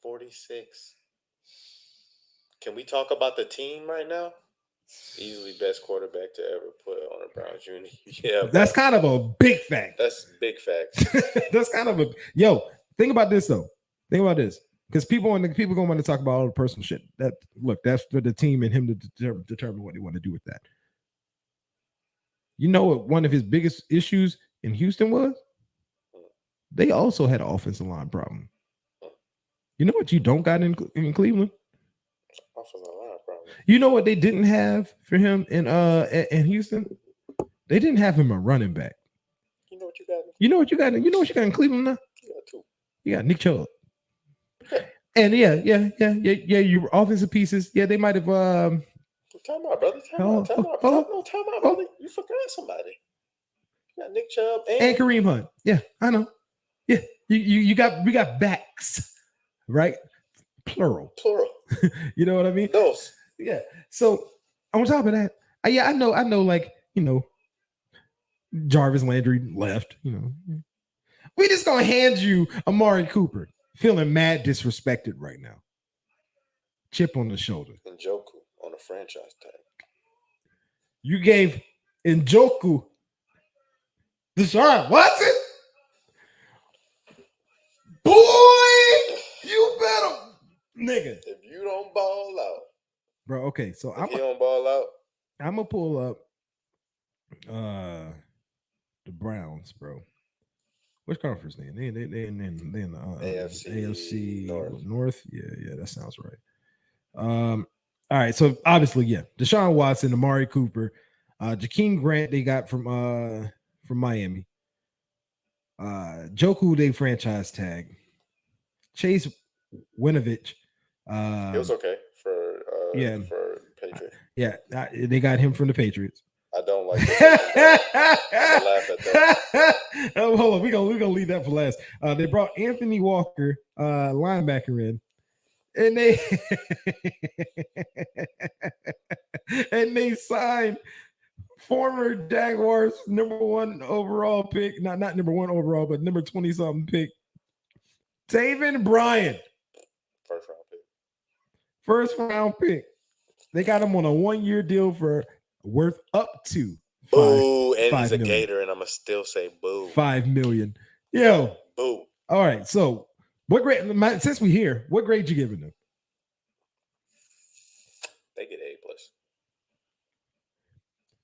46. Can we talk about the team right now? Easily best quarterback to ever put on a Browns uni. Yeah, That's bro. kind of a big fact. That's big facts. That's kind of a think about this though. Think about this. Because people going to want to talk about all the personal shit. That's for the team and him to determine what they want to do with that. You know what one of his biggest issues in Houston was? They also had an offensive line problem. You know what you don't got in Cleveland? Offensive line problem. You know what they didn't have for him in Houston? They didn't have him a running back. You know what you got? You know what you got? You know what you got in Cleveland now? You got two. You got Nick Chubb. And yeah. Your offensive pieces. Yeah, they might have. Time out, brother. Time out, brother. You forgot somebody. You got Nick Chubb and Kareem Hunt. Yeah, I know. Yeah, we got backs, right? Plural. You know what I mean? Those. Yeah. So on top of that, I know. Like Jarvis Landry left. We just gonna hand you Amari Cooper, feeling mad disrespected right now. Chip on the shoulder. Njoku on a franchise tag. You gave Njoku Deshaun Watson? Boy, you better, nigga. If you don't ball out. Bro, okay, so if you don't ball out. I'm going to pull up the Browns, bro. Which conference they in? They in AFC North. Yeah, that sounds right. All right, so obviously, yeah, Deshaun Watson, Amari Cooper, Jakeem Grant they got from Miami. Joku they franchise tag. Chase Winovich. It was okay for Patriots. Yeah, they got him from the Patriots. I don't like that. I laugh at that. Hold on, we're gonna leave that for last. They brought Anthony Walker, linebacker, in, and they signed former Jaguars number 1 overall pick, not number 1 overall, but number 20 something pick, Taven Bryan. First round pick. They got him on a 1-year deal for worth up to boo, and he's a Gator, and I'm gonna still say boo. $5 million. Yo, boo. All right, so what grade? Since we here, what grade you giving them? They get A+.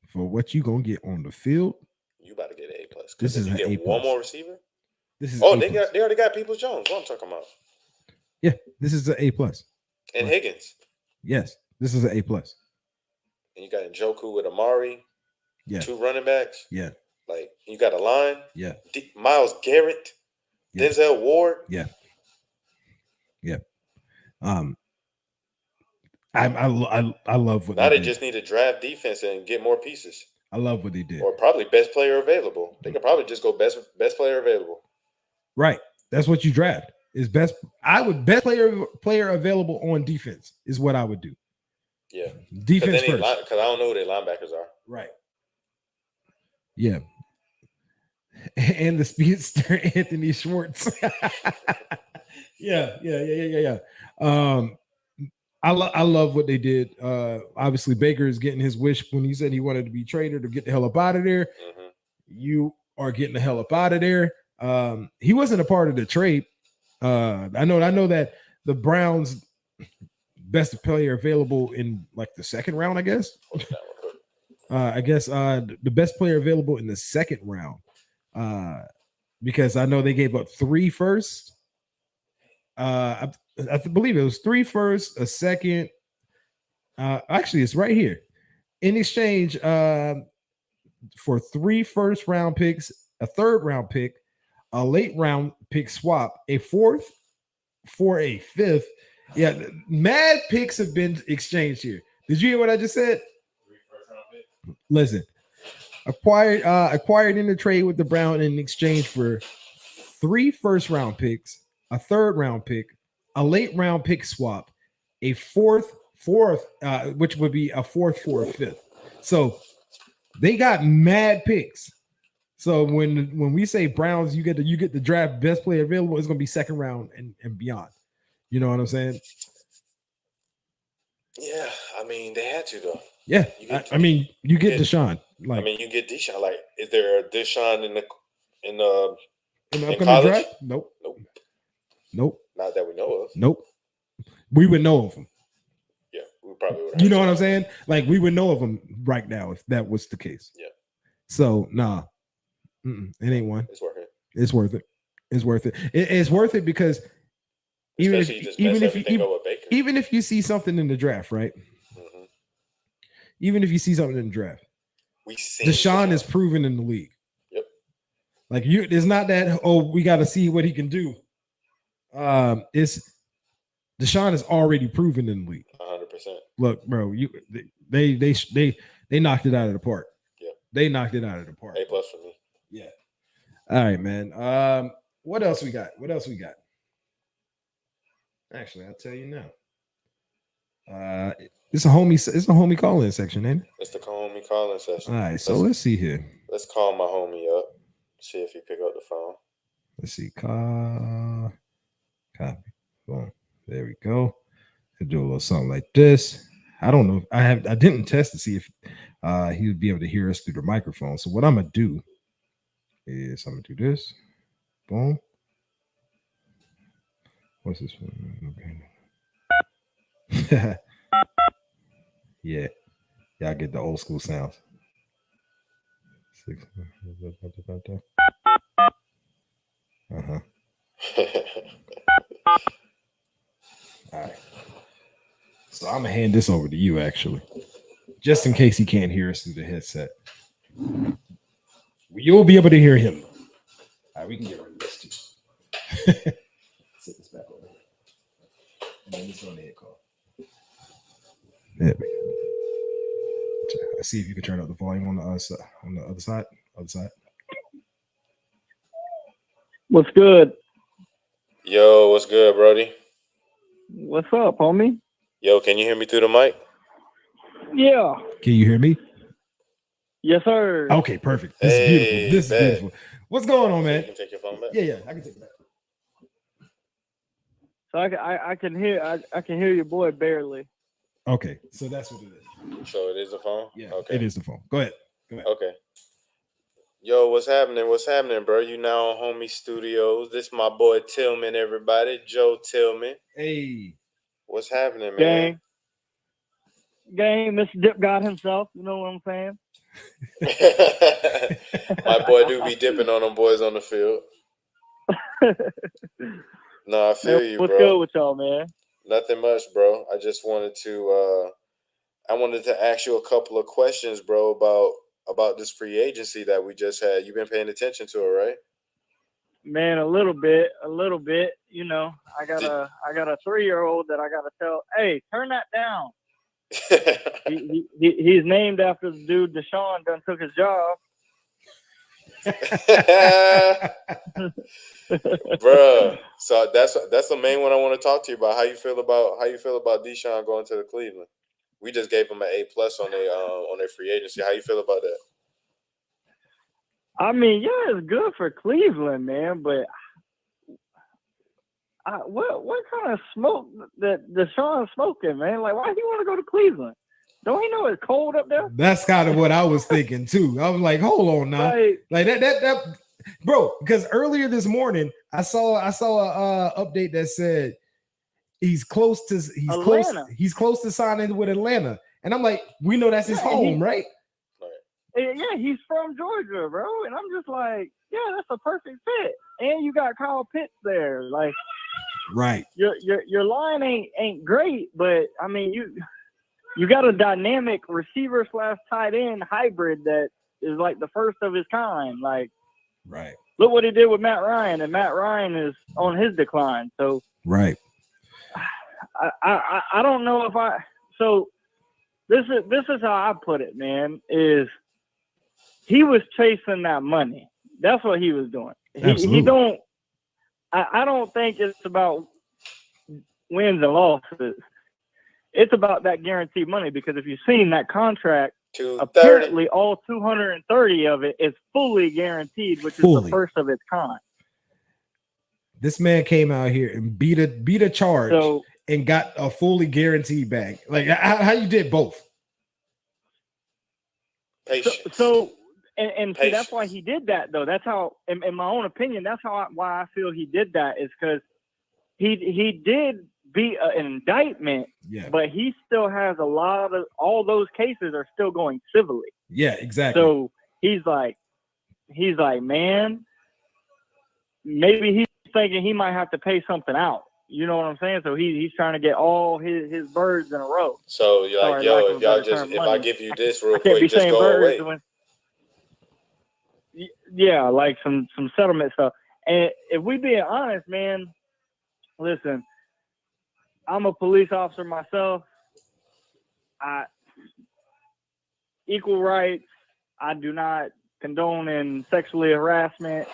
For what you gonna get on the field? You about to get A+. This is you get A+. one more receiver. This is they already got Peoples Jones. What I'm talking about? Yeah, this is an A+. And Higgins. Yes, this is an A+. And you got Njoku with Amari. Yeah. 2 running backs. Yeah. Like you got a line. Yeah. Myles Garrett. Yeah. Denzel Ward. Yeah. Yeah. I love what now they just need to draft defense and get more pieces. I love what they did. Or probably best player available. They could probably just go best player available. Right. That's what you draft. Is best. I would best player available on defense is what I would do. Yeah. Defense first. Because I don't know who their linebackers are. Right. Yeah. And the speedster Anthony Schwartz. Yeah. I love what they did. Obviously, Baker is getting his wish when he said he wanted to be traded or get the hell up out of there. Mm-hmm. You are getting the hell up out of there. He wasn't a part of the trade. I know that the Browns best player available in like the second round, I guess. The best player available in the second round. Because I know they gave up 3 firsts. I believe it was 3 firsts, a second, Actually, it's right here. In exchange for 3 first-round picks, a third-round pick, a late-round pick swap, a fourth for a fifth. Yeah, mad picks have been exchanged here. Did you hear what I just said? 3 first-round picks. Listen, acquired in the trade with the Brown in exchange for 3 first-round picks, a third-round pick, a late-round pick swap, a fourth, which would be a fourth for a fifth. So they got mad picks. So when we say Browns, you get the draft best player available, it's gonna be second round and beyond. You know what I'm saying? Yeah, I mean they had to though. Yeah, I mean you get get- Deshaun. Like I mean you get Deshaun. Like, is there a Deshaun in the in the upcoming college? draft? Nope. Not that we know of. Nope. We would know of him. Yeah, we probably would. You know what I'm saying? Like we would know of him right now if that was the case. Yeah. So nah, it ain't one. It's working. It's worth it. It's worth it. It's worth it because even if you see something in the draft, right? Mm-hmm. Even if you see something in the draft, Deshaun is proven in the league. Yep. Like it's not that we got to see what he can do. It's Deshaun is already proven in the league. 100%. Look, bro, they knocked it out of the park. Yeah. They knocked it out of the park. A+ for me. Yeah. All right, man. What else we got? Actually, I'll tell you now. It's a homie call-in section, ain't it? It's the homie call-in session. All right, so let's see here. Let's call my homie up. See if he pick up the phone. Let's see. Copy. Boom. There we go. He'll do a little something like this. I don't know. I didn't test to see if he would be able to hear us through the microphone. So what I'm gonna do is I'm gonna do this. Boom. What's this one? Okay. Yeah. Y'all get the old school sounds. Uh-huh. All right. So I'm gonna hand this over to you, actually, just in case he can't hear us through the headset. You'll be able to hear him. All right, we can get rid of this too. Sit this back over here. And then just go on the head call. There we go. Let's see if you can turn up the volume on the other side. Other side. What's good? Yo, what's good, Brody? What's up, homie? Yo, can you hear me through the mic? Yeah. Can you hear me? Yes, sir. Okay, perfect. This is beautiful. This is beautiful. What's going on, man? You can take your phone back. Yeah, I can take it back. So I can hear your boy barely. Okay, so that's what it is. So it is the phone? Yeah, okay. It is the phone. Go ahead. Okay. Yo, what's happening? What's happening, bro? You now on Homie Studios. This my boy Tillman, everybody. Joe Tillman. Hey. What's happening, man? Gang, Mr. Dip God himself. You know what I'm saying? My boy do be dipping on them boys on the field. No, I feel you, What's bro. good with y'all, man? Nothing much, bro. I just wanted to ask you a couple of questions, bro, about this free agency that we just had. You've been paying attention to it, right? Man, a little bit. You know, I got a 3-year-old that I got to tell, hey, turn that down. He's named after the dude Deshaun done took his job. Bruh. So that's the main one I want to talk to you about. How you feel about Deshaun going to the Cleveland? We just gave him an A+ on their free agency. How you feel about that? I mean, yeah, it's good for Cleveland, man, but what kind of smoke that Deshaun's smoking, man? Like, why do you want to go to Cleveland? Don't he know it's cold up there? That's kind of what I was thinking too. I was like, hold on now, like that, bro. Because earlier this morning, I saw a update that said he's close to signing with Atlanta, and I'm like, we know that's his home, right? Yeah, he's from Georgia, bro, and I'm just like, yeah, that's a perfect fit. And you got Kyle Pitts there, like, right? Your line ain't great, but I mean, you got a dynamic receiver / tight end hybrid that is like the first of his kind. Like, right. Look what he did with Matt Ryan, and Matt Ryan is on his decline. So, right. I don't know if I. So this is how I put it, man. Is he was chasing that money? That's what he was doing. He don't. I don't think it's about wins and losses. It's about that guaranteed money, because if you've seen that contract, apparently all 230 of it is fully guaranteed, which is the first of its kind. This man came out here and beat a charge and got a fully guaranteed bag. Like how you did both. Patience. So see, that's why he did that, though. That's how, in my own opinion, that's why I feel he did that, is because he did beat an indictment, but he still has a lot of, all those cases are still going civilly. Yeah, exactly. So he's like, man, maybe he's thinking he might have to pay something out. You know what I'm saying? So he's trying to get all his birds in a row. So you're like, yo, if I give you this real quick, just go away. Yeah, like some settlement stuff. And if we being honest, man, listen, I'm a police officer myself. Equal rights. I do not condone in sexual harassment,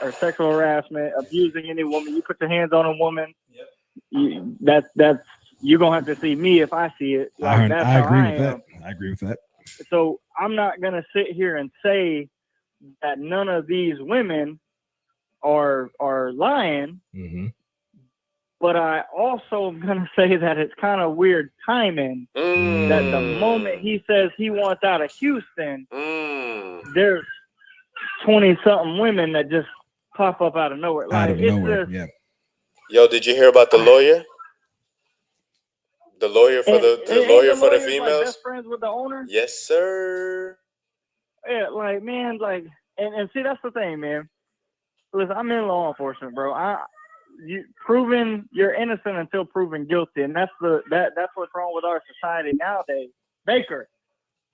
abusing any woman. You put your hands on a woman, that's you're gonna have to see me if I see it. Like, I agree with that. So I'm not gonna sit here and say that none of these women are lying. Mm-hmm. But I also am going to say that it's kind of weird timing that the moment he says he wants out of Houston, there's 20-something women that just pop up out of nowhere. Out of nowhere, yeah. Yo, did you hear about the lawyer? The lawyer for the females? Like best friends with the owner? Yes, sir. Yeah, like, man, like, and see, that's the thing, man. Listen, I'm in law enforcement, bro. You're innocent until proven guilty, and that's what's wrong with our society nowadays. Baker,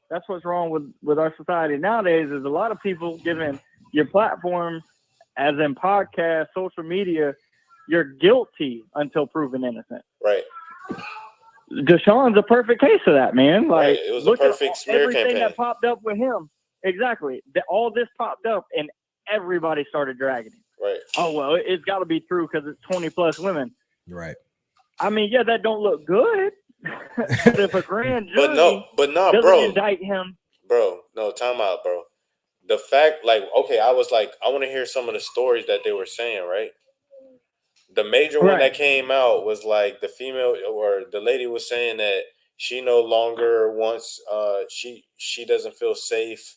that's what's wrong with our society nowadays, is a lot of people giving your platform, as in podcast, social media, you're guilty until proven innocent. Right. Deshaun's a perfect case of that, man. Like, right. It was a perfect smear everything campaign that popped up with him. Exactly. All this popped up, and everybody started dragging him. Right. Oh, well, it's got to be true because it's 20+ women. Right. I mean, yeah, that don't look good. But if a grand jury doesn't bro, indict him. Bro, no, time out, bro. The fact, like, okay, I was like, I want to hear some of the stories that they were saying, right? The major one that came out was like the female, or the lady was saying that she no longer wants, she doesn't feel safe.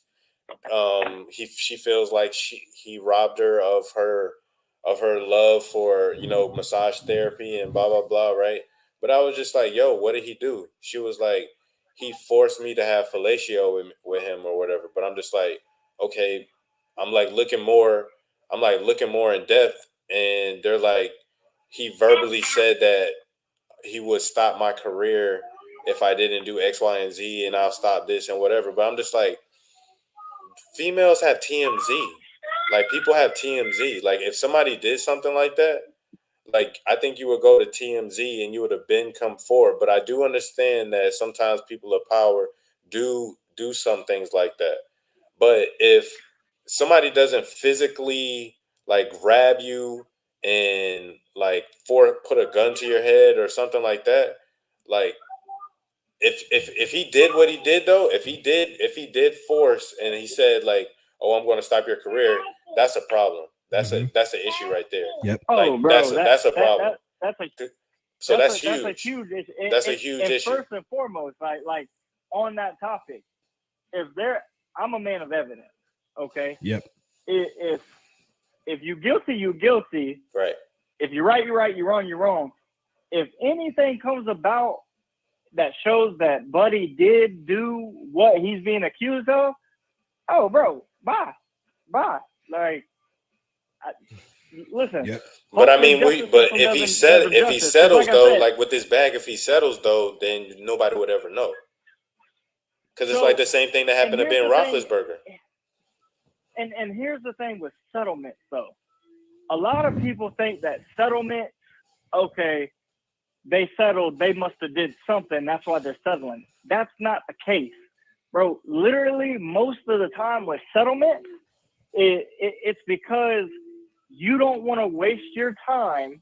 She feels like he robbed her of her love for, massage therapy and blah blah blah, right? But I was just like, yo, what did he do? She was like, he forced me to have fellatio with him or whatever. But I'm just like, okay, I'm looking more in depth, and they're like, he verbally said that he would stop my career if I didn't do X, Y, and Z, and I'll stop this and whatever. But I'm just like, females have TMZ. Like, people have TMZ. Like, if somebody did something like that, like, I think you would go to TMZ and you would have been come forward. But I do understand that sometimes people of power do some things like that. But if somebody doesn't physically like grab you and like put a gun to your head or something like that, like, if he did what he did, though, if he did force and he said like, oh, I'm going to stop your career, that's a problem. That's an issue right there. Yep. Oh, like, bro, that's a problem. That's huge. That's a huge issue. First and foremost, like on that topic, I'm a man of evidence. Okay. Yep. If you're guilty, you're guilty. Right. If you're right, you're right. You're wrong, you're wrong. If anything comes about that shows that Buddy did do what he's being accused of, oh, bro, bye. Like, listen. Yep. But I mean, if he settles though, like with this bag, if he settles though, then nobody would ever know. Because it's like the same thing that happened to Ben Roethlisberger. And here's the thing with settlements, though. A lot of people think that settlements, okay, they settled, they must have did something, that's why they're settling. That's not the case. Bro, literally most of the time with settlements, it's because you don't want to waste your time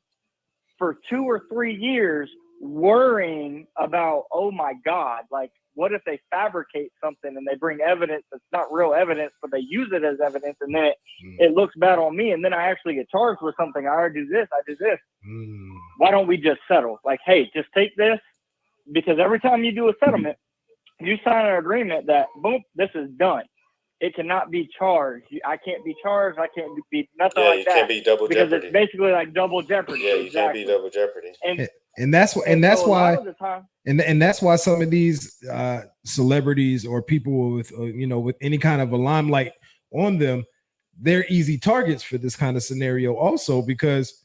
for 2 or 3 years worrying about, oh my God, like, what if they fabricate something and they bring evidence that's not real evidence, but they use it as evidence, and then it looks bad on me, and then I actually get charged with something. I do this. Why don't we just settle? Like, hey, just take this, because every time you do a settlement, you sign an agreement that, boom, this is done. It cannot be charged. I can't be charged. I can't be nothing like that. Yeah, you can't be double because jeopardy. It's basically like double jeopardy. Yeah, you can't be double jeopardy. And that's why some of these celebrities or people with with any kind of a limelight on them, they're easy targets for this kind of scenario also, because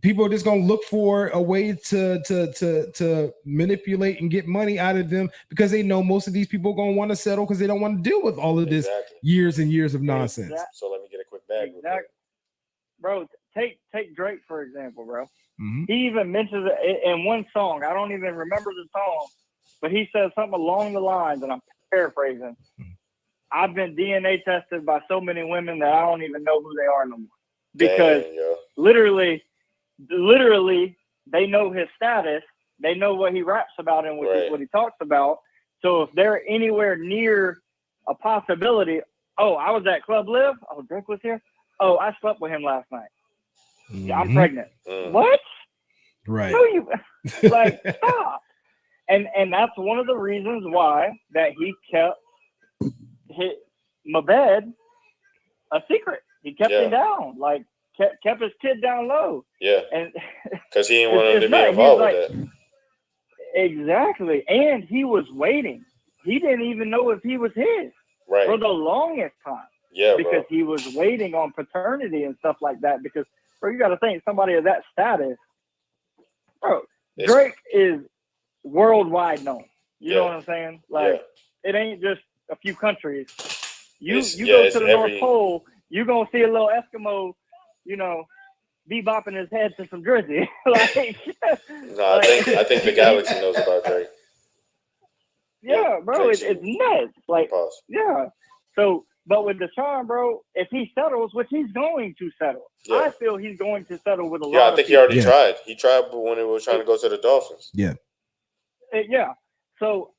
people are just gonna look for a way to manipulate and get money out of them, because they know most of these people are gonna want to settle because they don't want to deal with all of this years and years of nonsense. So let me get a quick bag. Exactly. Bro, take Drake for example, bro. Mm-hmm. He even mentions it in one song. I don't even remember the song, but he says something along the lines, and I'm paraphrasing. I've been DNA tested by so many women that I don't even know who they are no more. Because literally, they know his status. They know what he raps about and what he talks about. So if they're anywhere near a possibility, oh, I was at Club Live. Oh, Drake was here. Oh, I slept with him last night. Yeah, I'm pregnant. What? Right. No, you like stop. And that's one of the reasons why that he kept Mabed a secret. He kept him down, like kept his kid down low. Yeah. And because he didn't want him to be involved with that. Exactly. And he was waiting. He didn't even know if he was his for the longest time. Yeah, because he was waiting on paternity and stuff like that. Because, bro, you got to think, somebody of that status, bro, Drake is worldwide known. You know what I'm saying? Like, it ain't just a few countries. You go to the North Pole, you're going to see a little Eskimo, bebopping his head to some Drizzy. I think the galaxy knows about Drake. Yeah, bro, it's nuts. Like, yeah. So, but with Deshaun, bro, if he settles, which he's going to settle, I feel he's going to settle with a lot of people. Yeah, I think he already tried. He tried when he was trying to go to the Dolphins. Yeah. Yeah. So,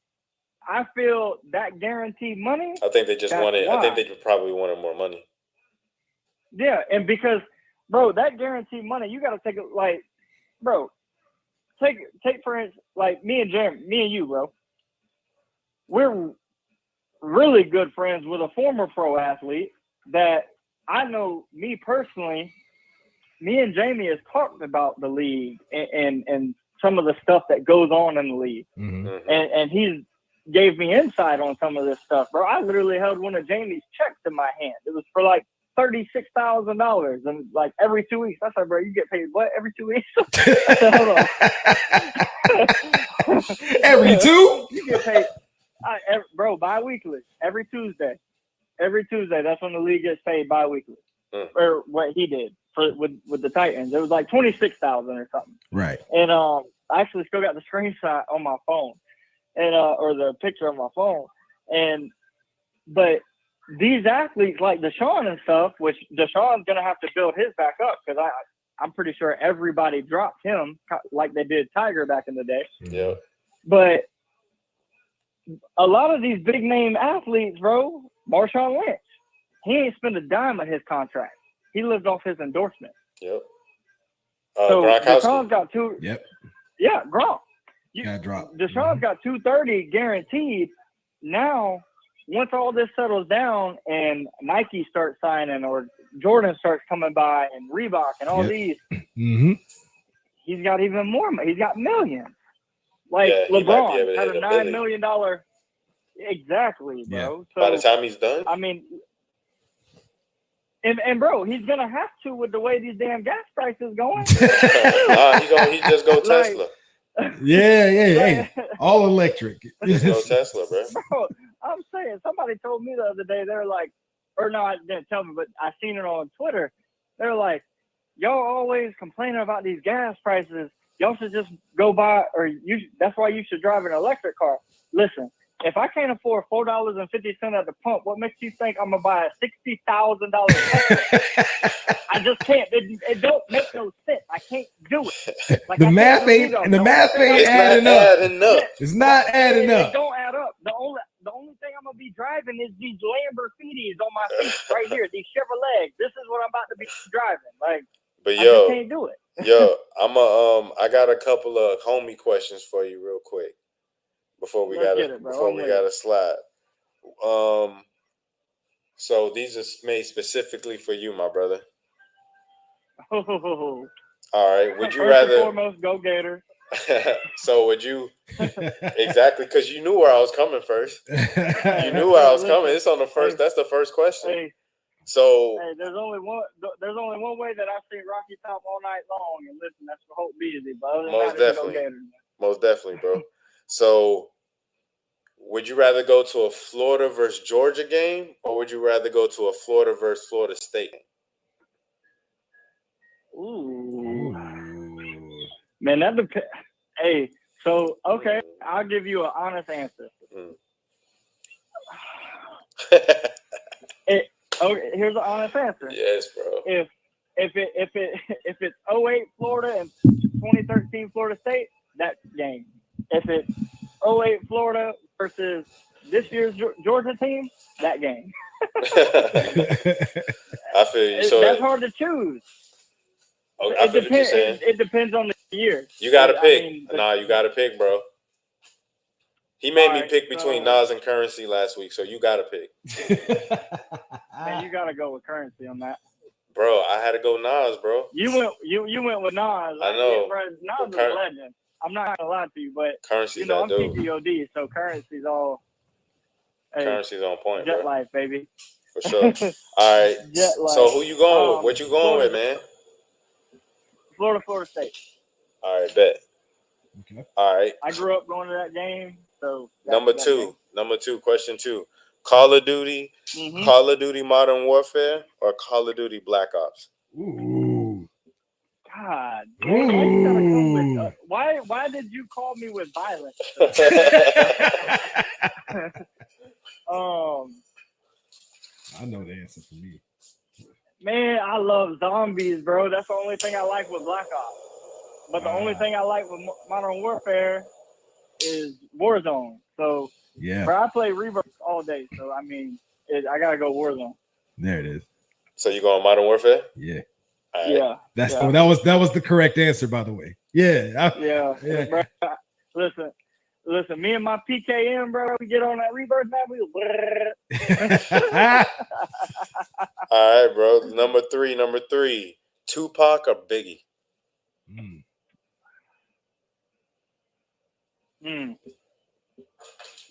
I feel that guaranteed money. I think they just wanted. I think they probably wanted more money. Yeah, and because, bro, that guaranteed money, you got to take it like, bro, take for instance, like me and you, bro. We're really good friends with a former pro athlete that I know. Me personally, me and Jamie has talked about the league and some of the stuff that goes on in the league, and he's gave me insight on some of this stuff, bro. I literally held one of Jamie's checks in my hand. It was for like $36,000, and like every 2 weeks. I said, bro, you get paid what every 2 weeks? I said, hold on. Every 2? You get paid, bro, bi-weekly. Every Tuesday. That's when the league gets paid bi-weekly. Or what he did with the Titans. It was like $26,000 or something. Right. And I actually still got the screenshot on my phone, and or the picture on my phone. But these athletes like Deshaun and stuff, which Deshaun's gonna have to build his back up, because I'm pretty sure everybody dropped him like they did Tiger back in the day. Yeah. But a lot of these big name athletes, bro, Marshawn Lynch, he ain't spent a dime on his contract. He lived off his endorsement. Yep. So Deshaun's got two. Yep. Yeah, Gronk. Got dropped. Deshaun's got 230 guaranteed. Now, once all this settles down and Nike starts signing or Jordan starts coming by and Reebok and all these, he's got even more. He's got millions. Like LeBron had a $9 million. Exactly, bro. Yeah. So, by the time he's done, I mean, and bro, he's gonna have to with the way these damn gas prices going. he just go Tesla. Yeah, hey, all electric. There's no Tesla, bro. Bro, I'm saying somebody told me the other day, they're like, or no, I didn't tell me, but I seen it on Twitter. They're like, y'all always complaining about these gas prices. Y'all should just go buy, that's why you should drive an electric car. Listen, if I can't afford $4.50 at the pump, what makes you think I'm gonna buy a $60,000 Tesla? I just can't. It don't make no sense. I can't do it. Like, the math ain't adding up. It's not adding up. It don't add up. The only thing I'm gonna be driving is these Lamborghinis on my feet right here. These Chevrolet. This is what I'm about to be driving. Like, but I just can't do it. I got a couple of homie questions for you real quick before we gotta slide. So these are made specifically for you, my brother. Oh. All right. Would you First and foremost, go Gators. So would you exactly, because you knew where I was coming first. You knew where I was coming. It's on the first. That's the first question. So there's only one way that I've seen Rocky Top all night long, and listen, that's for Hope Beasley. But other than that, most definitely, bro. So, would you rather go to a Florida versus Georgia game, or would you rather go to a Florida versus Florida State game? Ooh. Man, that depends. Hey, so okay, I'll give you an honest answer. Okay, here's an honest answer. Yes, bro. If it's 08 Florida and 2013 Florida State, that game. If it's 08 Florida versus this year's Georgia team, that game. I feel you. So that's hard to choose. Okay, I feel what you're saying. It depends on the year. You got to pick. You got to pick, bro. He made me pick between Nas and Currency last week, so you got to pick. Man, you got to go with Currency on that. Bro, I had to go Nas, bro. You went with Nas. I know. Bro, Nas is a legend. I'm not gonna lie to you, but Currency's I'm PGOD, so Currency's all. Currency's on point, Jet bro. life, baby. For sure. All right. Jet life. So who you going with? What you going with, man? Florida State. All right, bet. Okay. All right. I grew up going to that game, so. Number two, question 2. Call of Duty, Call of Duty Modern Warfare, or Call of Duty Black Ops? Ooh. God damn, why you gotta come with why did you call me with violence? I know the answer for me. Man, I love zombies, bro. That's the only thing I like with Black Ops. But the only thing I like with Modern Warfare is Warzone. So yeah, bro, I play Rebirth all day. So I mean, I gotta go Warzone. There it is. So you going Modern Warfare? Yeah. Right. Yeah. That was the correct answer, by the way. Yeah. Yeah. Bro, listen. Me and my PKM, bro, we get on that Rebirth map. All right, bro. Number three. Tupac or Biggie?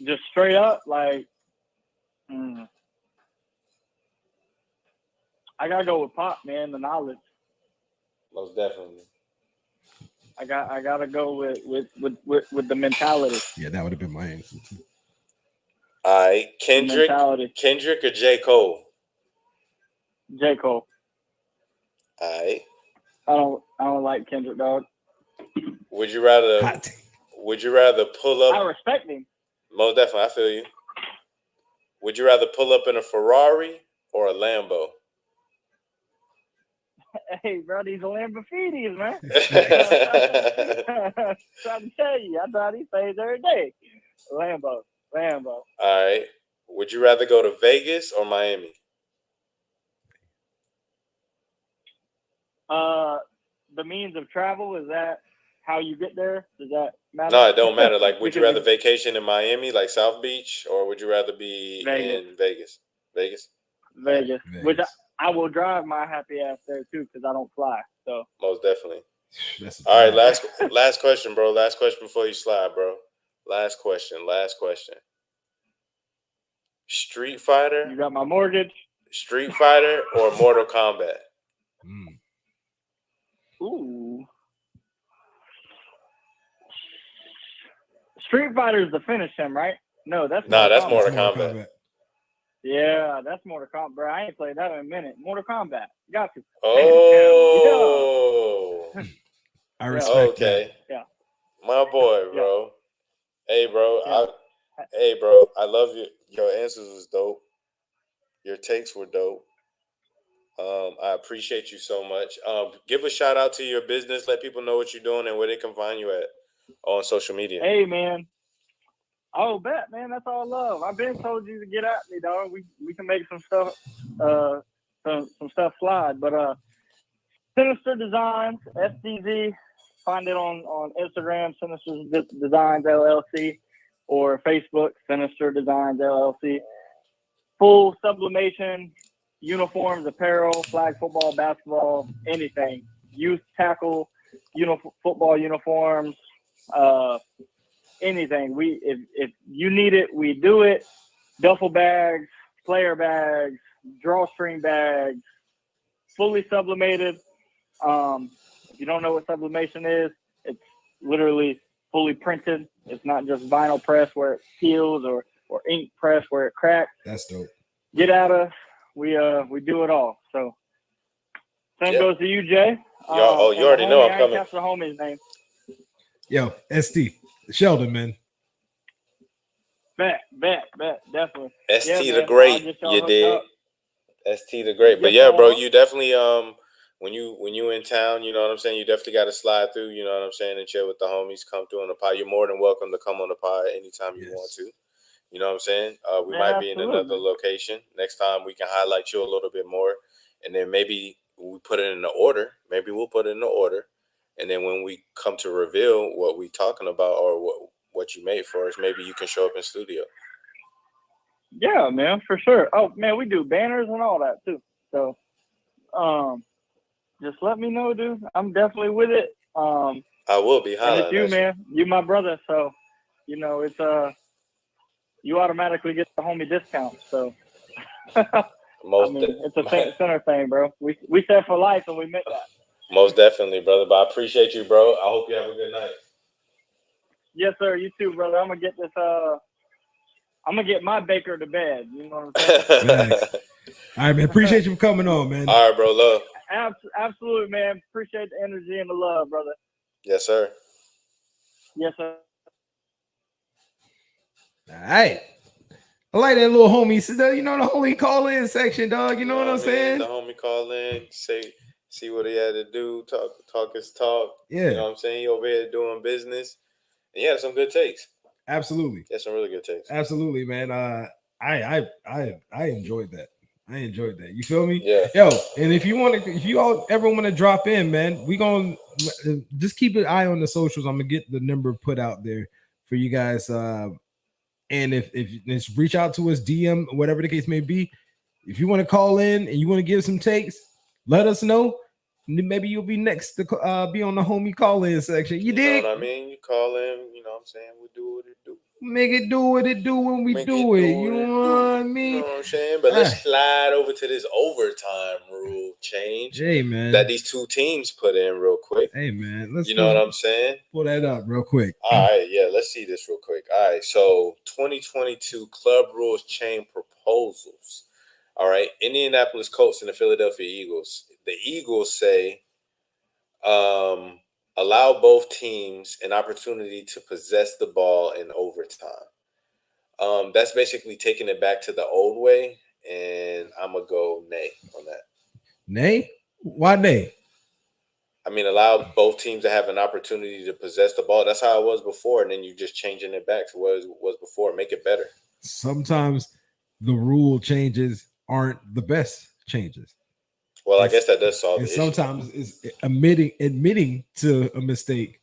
Just straight up, like. I gotta go with Pop, man. The knowledge. Most definitely. I gotta go with the mentality. Yeah, that would have been my answer too. All right, Kendrick or J. Cole? J. Cole. All right. I don't like Kendrick, dog. Would you rather pull up? I respect him. Most definitely, I feel you. Would you rather pull up in a Ferrari or a Lambo? Hey, bro, these are Lamborghinis, man. Trying to tell you, I thought he plays every day. Lambo. All right. Would you rather go to Vegas or Miami? The means of travel, is that how you get there? Does that matter? No, it don't matter. Like, would you rather vacation in Miami, like South Beach, or would you rather be in Vegas? Vegas. Which I will drive my happy ass there too, because I don't fly. So most definitely. All right, last question, bro. Last question before you slide, bro. Last question. Street Fighter. You got my mortgage. Street Fighter or Mortal Kombat? Ooh. Street Fighter is to finish him, right? No, that's that's Kombat. Mortal Kombat. Yeah, that's Mortal Kombat, bro. I ain't played that in a minute. Mortal Kombat, got to. Oh, I respect okay. that. Yeah, My boy, Yeah. bro. Hey, bro. Yeah. I love you. Your answers was dope. Your takes were dope. I appreciate you so much. Give a shout out to your business. Let people know what you're doing and where they can find you at on social media. Hey, man. Oh, bet, man. That's all love. I've been told you to get at me, dog. We can make some stuff, some stuff slide. But Sinister Designs, SDZ. Find it on Instagram, Sinister Designs LLC, or Facebook, Sinister Designs LLC. Full sublimation, uniforms, apparel, flag football, basketball, anything. Youth tackle, football uniforms, anything. If you need it, we do it. Duffel bags, player bags, drawstring bags, fully sublimated. If you don't know what sublimation is, it's literally fully printed. It's not just vinyl press where it peels or ink press where it cracks. That's dope. Get at us. We do it all. So same goes to you, Jay. You already know I'm coming. I catch the homie's name. Yo, ST Sheldon, man. Bet, definitely. ST the man. Great, Y'all you hooked dig? up. ST the Great. But yeah, bro, you definitely when you in town, you know what I'm saying, you definitely got to slide through, you know what I'm saying, and chill with the homies. Come through on the pod. You're more than welcome to come on the pod anytime you want to. You know what I'm saying? We might be in another location. Next time we can highlight you a little bit more. And then maybe we put it in the order. Maybe we'll put it in the order. And then when we come to reveal what we talking about or what you made for us, maybe you can show up in studio. Yeah, man, for sure. Oh, man, we do banners and all that, too. So, just let me know, dude. I'm definitely with it. I will be highlighting. And it's you, man. You my brother. So, you know, it's you automatically get the homie discount. So, it's a center thing, bro. We said for life, and we meant that. Most definitely, brother. But I appreciate you, bro. I hope you have a good night. Yes, sir. You too, brother. I'm gonna get this. I'm gonna get my baker to bed. You know what I'm saying? All right, man. Appreciate you for coming on, man. All right, bro. Love. Absolutely, man. Appreciate the energy and the love, brother. Yes, sir. Yes, sir. All right. I like that little homie. You know, the homie call in section, dog. You know what I'm saying? The homie call in, see what he had to do, talk his talk. Yeah. You know what I'm saying? He over here doing business. And he had some good takes. Absolutely. Yeah, some really good takes. Absolutely, man. I enjoyed that. I enjoyed that. You feel me? Yeah. Yo, and if you all ever want to drop in, man, we gonna just keep an eye on the socials. I'm gonna get the number put out there for you guys. And if just reach out to us, DM, whatever the case may be. If you want to call in and you want to give some takes, let us know. Maybe you'll be next to be on the homie call-in section. You dig? Know what I mean? You call in, you know what I'm saying? We do what it do. Make it do what it do when we do it. You know what I mean? You know what I'm saying? But let's slide over to this overtime rule change. Hey, man. That these two teams put in real quick. Hey, man. You know what I'm saying? Pull that up real quick. All right. Yeah, let's see this real quick. All right. So 2022 club rules change proposals. All right. Indianapolis Colts and the Philadelphia Eagles. The Eagles say allow both teams an opportunity to possess the ball in overtime. That's basically taking it back to the old way, and I'm going to go nay on that. Nay? Why nay? I mean, allow both teams to have an opportunity to possess the ball. That's how it was before, and then you just changing it back to what it was before. Make it better. Sometimes the rule changes aren't the best changes. Well, I guess that does solve it. Sometimes it's admitting to a mistake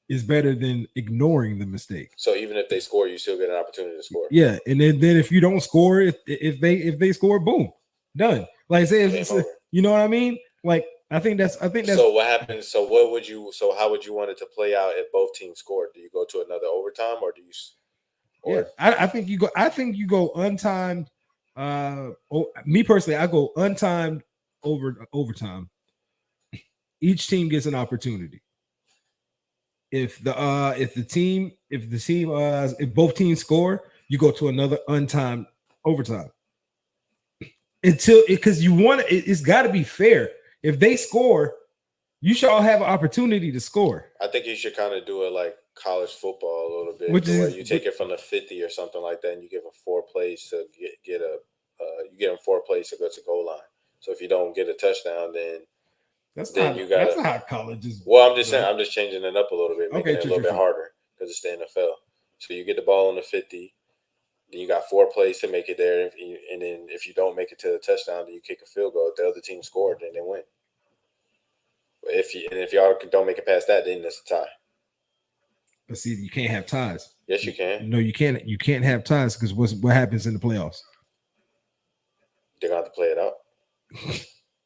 is better than ignoring the mistake. So even if they score, you still get an opportunity to score. Yeah, and then if you don't score, if they score, boom, done. Like say, you know what I mean? Like I think that's. So what happens? So how would you want it to play out if both teams scored? Do you go to another overtime or do you? Yeah, I think you go. I think you go untimed. Me personally, I go untimed overtime. Each team gets an opportunity. if both teams score, you go to another untimed overtime. Because you want it's got to be fair. If they score, you should all have an opportunity to score. I think you should kind of do it like college football a little bit, where you take it from the 50 or something like that, and you give them 4 plays to get them 4 plays to go to goal line. So if you don't get a touchdown, then that's not how college is. Well, I'm just saying, I'm just changing it up a little bit, making it a little bit harder because it's the NFL. So you get the ball on the 50. Then you got 4 plays to make it there, and then if you don't make it to the touchdown, then you kick a field goal. If the other team scored, then they win. But if y'all don't make it past that, then it's a tie. But see, you can't have ties. Yes, you can. No, you can't. You can't have ties because what happens in the playoffs? They're gonna have to play it out.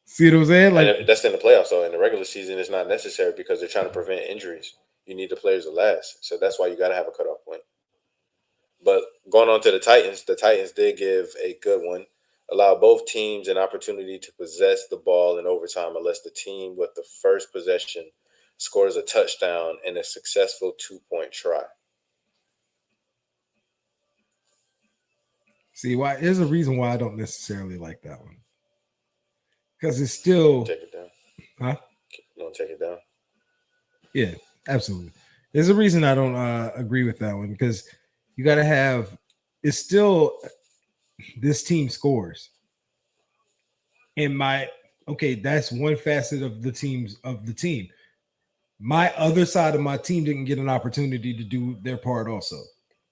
See what I'm saying? Like that's in the playoffs. So in the regular season, it's not necessary because they're trying to prevent injuries. You need the players to last, so that's why you got to have a cutoff point. But going on to the Titans did give a good one. Allow both teams an opportunity to possess the ball in overtime unless the team with the first possession scores a touchdown in a successful 2-point try. See, why? There's a reason why I don't necessarily like that one. Because it's still take it down. Huh? You don't take it down. Yeah, absolutely. There's a reason I don't agree with that one because you got to have. It's still this team scores. That's one facet of the team. My other side of my team didn't get an opportunity to do their part also.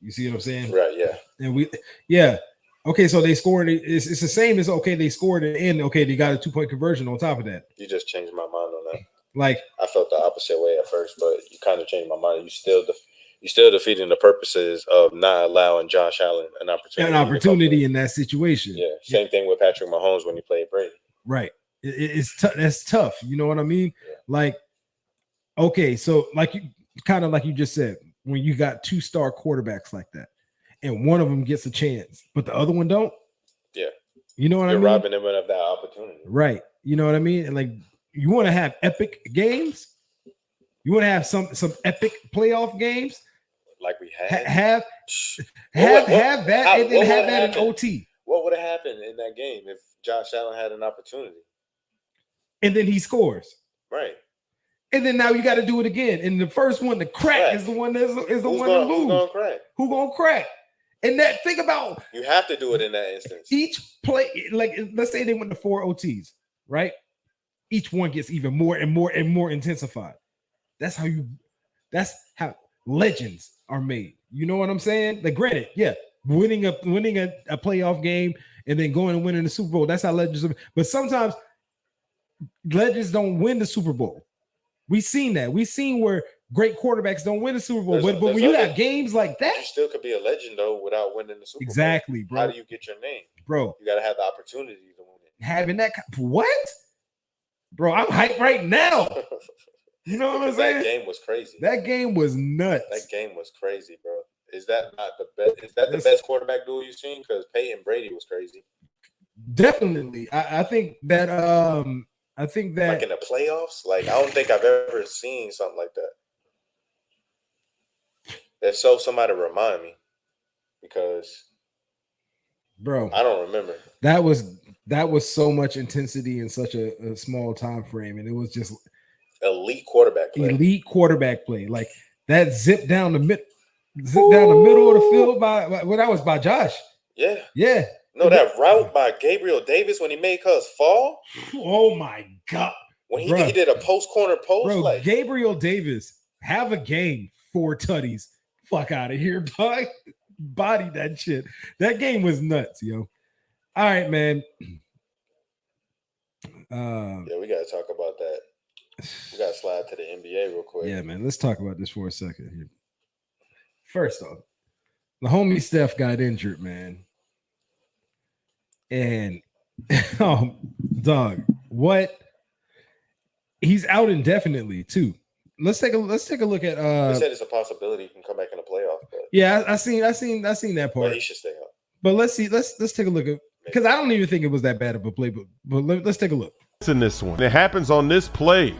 You see what I'm saying? Right, yeah. And okay, so they scored. It's the same as they scored and they got a 2-point conversion on top of that. You just changed my mind on that. Like I felt the opposite way at first, but you kind of changed my mind. You still defeating the purposes of not allowing Josh Allen an opportunity in that situation. Yeah, same thing with Patrick Mahomes when he played Brady. Right, it's tough. That's tough. You know what I mean? Yeah. Like, okay, so like you just said, when you got 2-star quarterbacks like that, and one of them gets a chance, but the other one don't. Yeah, you know what I mean? You're robbing them of that opportunity. Right. You know what I mean? And like, you want to have epic games. You want to have some epic playoff games. Like we had. Have that, and then have that in OT. What would have happened in that game if Josh Allen had an opportunity? And then he scores. Right. And then now you got to do it again. And the first one to crack is the one is the one to lose. Who's gonna crack? Who gonna crack? And that think about you have to do it in that instance. Each play, like let's say they went to 4 OTs, right? Each one gets even more and more and more intensified. That's how legends are made. You know what I'm saying? Like, granted, yeah, winning a playoff game and then going and winning the Super Bowl. That's how legends are. But sometimes legends don't win the Super Bowl. We've seen that. We've seen where great quarterbacks don't win the Super Bowl. But when you have games like that, you still could be a legend though without winning the Super Bowl. Exactly, bro. How do you get your name, bro? You got to have the opportunity to win it. Having that, what, bro? I'm hyped right now. You know what I'm saying? That game was crazy. That game was nuts. That game was crazy, bro. Is that not the best? Is that the best quarterback duel you've seen? Because Peyton Brady was crazy. Definitely, I think that. Like in the playoffs, like I don't think I've ever seen something like that. If so, somebody remind me, because, bro, I don't remember. That was so much intensity in such a small time frame, and it was just elite quarterback play. Like that zip down the middle of the field by that was by Josh. Yeah. No, that route by Gabriel Davis when he made us fall. Oh my God! When he did a corner post, bro. Like Gabriel Davis have a game 4 tutties. Fuck out of here, dog. Body that shit. That game was nuts, yo. All right, man. Yeah, we gotta talk about that. We gotta slide to the NBA real quick. Yeah, man. Let's talk about this for a second here. First off, the homie Steph got injured, man. And dog, what? He's out indefinitely too. Let's take a look at. They said it's a possibility he can come back in the playoffs. But yeah, I seen that part. But he should stay out. But let's see. Let's take a look at, because I don't even think it was that bad of a play. But let's take a look. In this one, it happens on this play.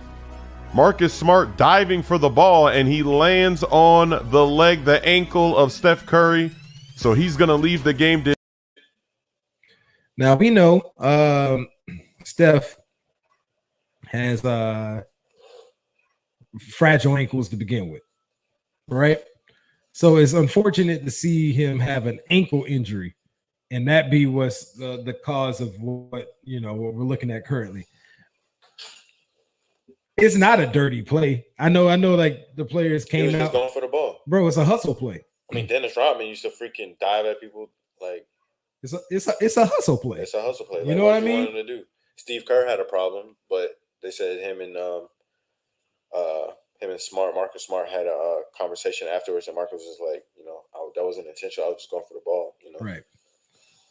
Marcus Smart diving for the ball, and he lands on the ankle of Steph Curry. So he's going to leave the game. Now we know Steph has fragile ankles to begin with, right? So it's unfortunate to see him have an ankle injury, and that be what's the cause of what we're looking at currently. It's not a dirty play. I know. Like the players came he was out just going for the ball, bro. It's a hustle play. I mean, Dennis Rodman used to freaking dive at people like. It's a hustle play. It's a hustle play. Like, you know what I you mean? want him to do? Steve Kerr had a problem, but they said him and Marcus Smart had a conversation afterwards, and Marcus was like, that wasn't intentional. I was just going for the ball.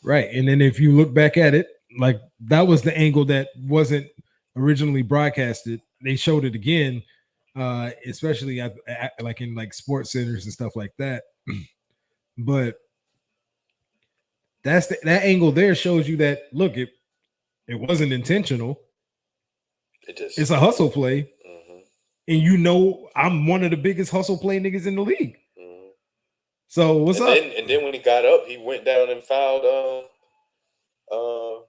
Right. And then if you look back at it, like that was the angle that wasn't originally broadcasted. They showed it again, especially like in like sports centers and stuff like that. But that angle there shows you that look, it wasn't intentional. It's a hustle play. Mm-hmm. And I'm one of the biggest hustle play niggas in the league. Mm-hmm. So what's up? And then when he got up, he went down and fouled well,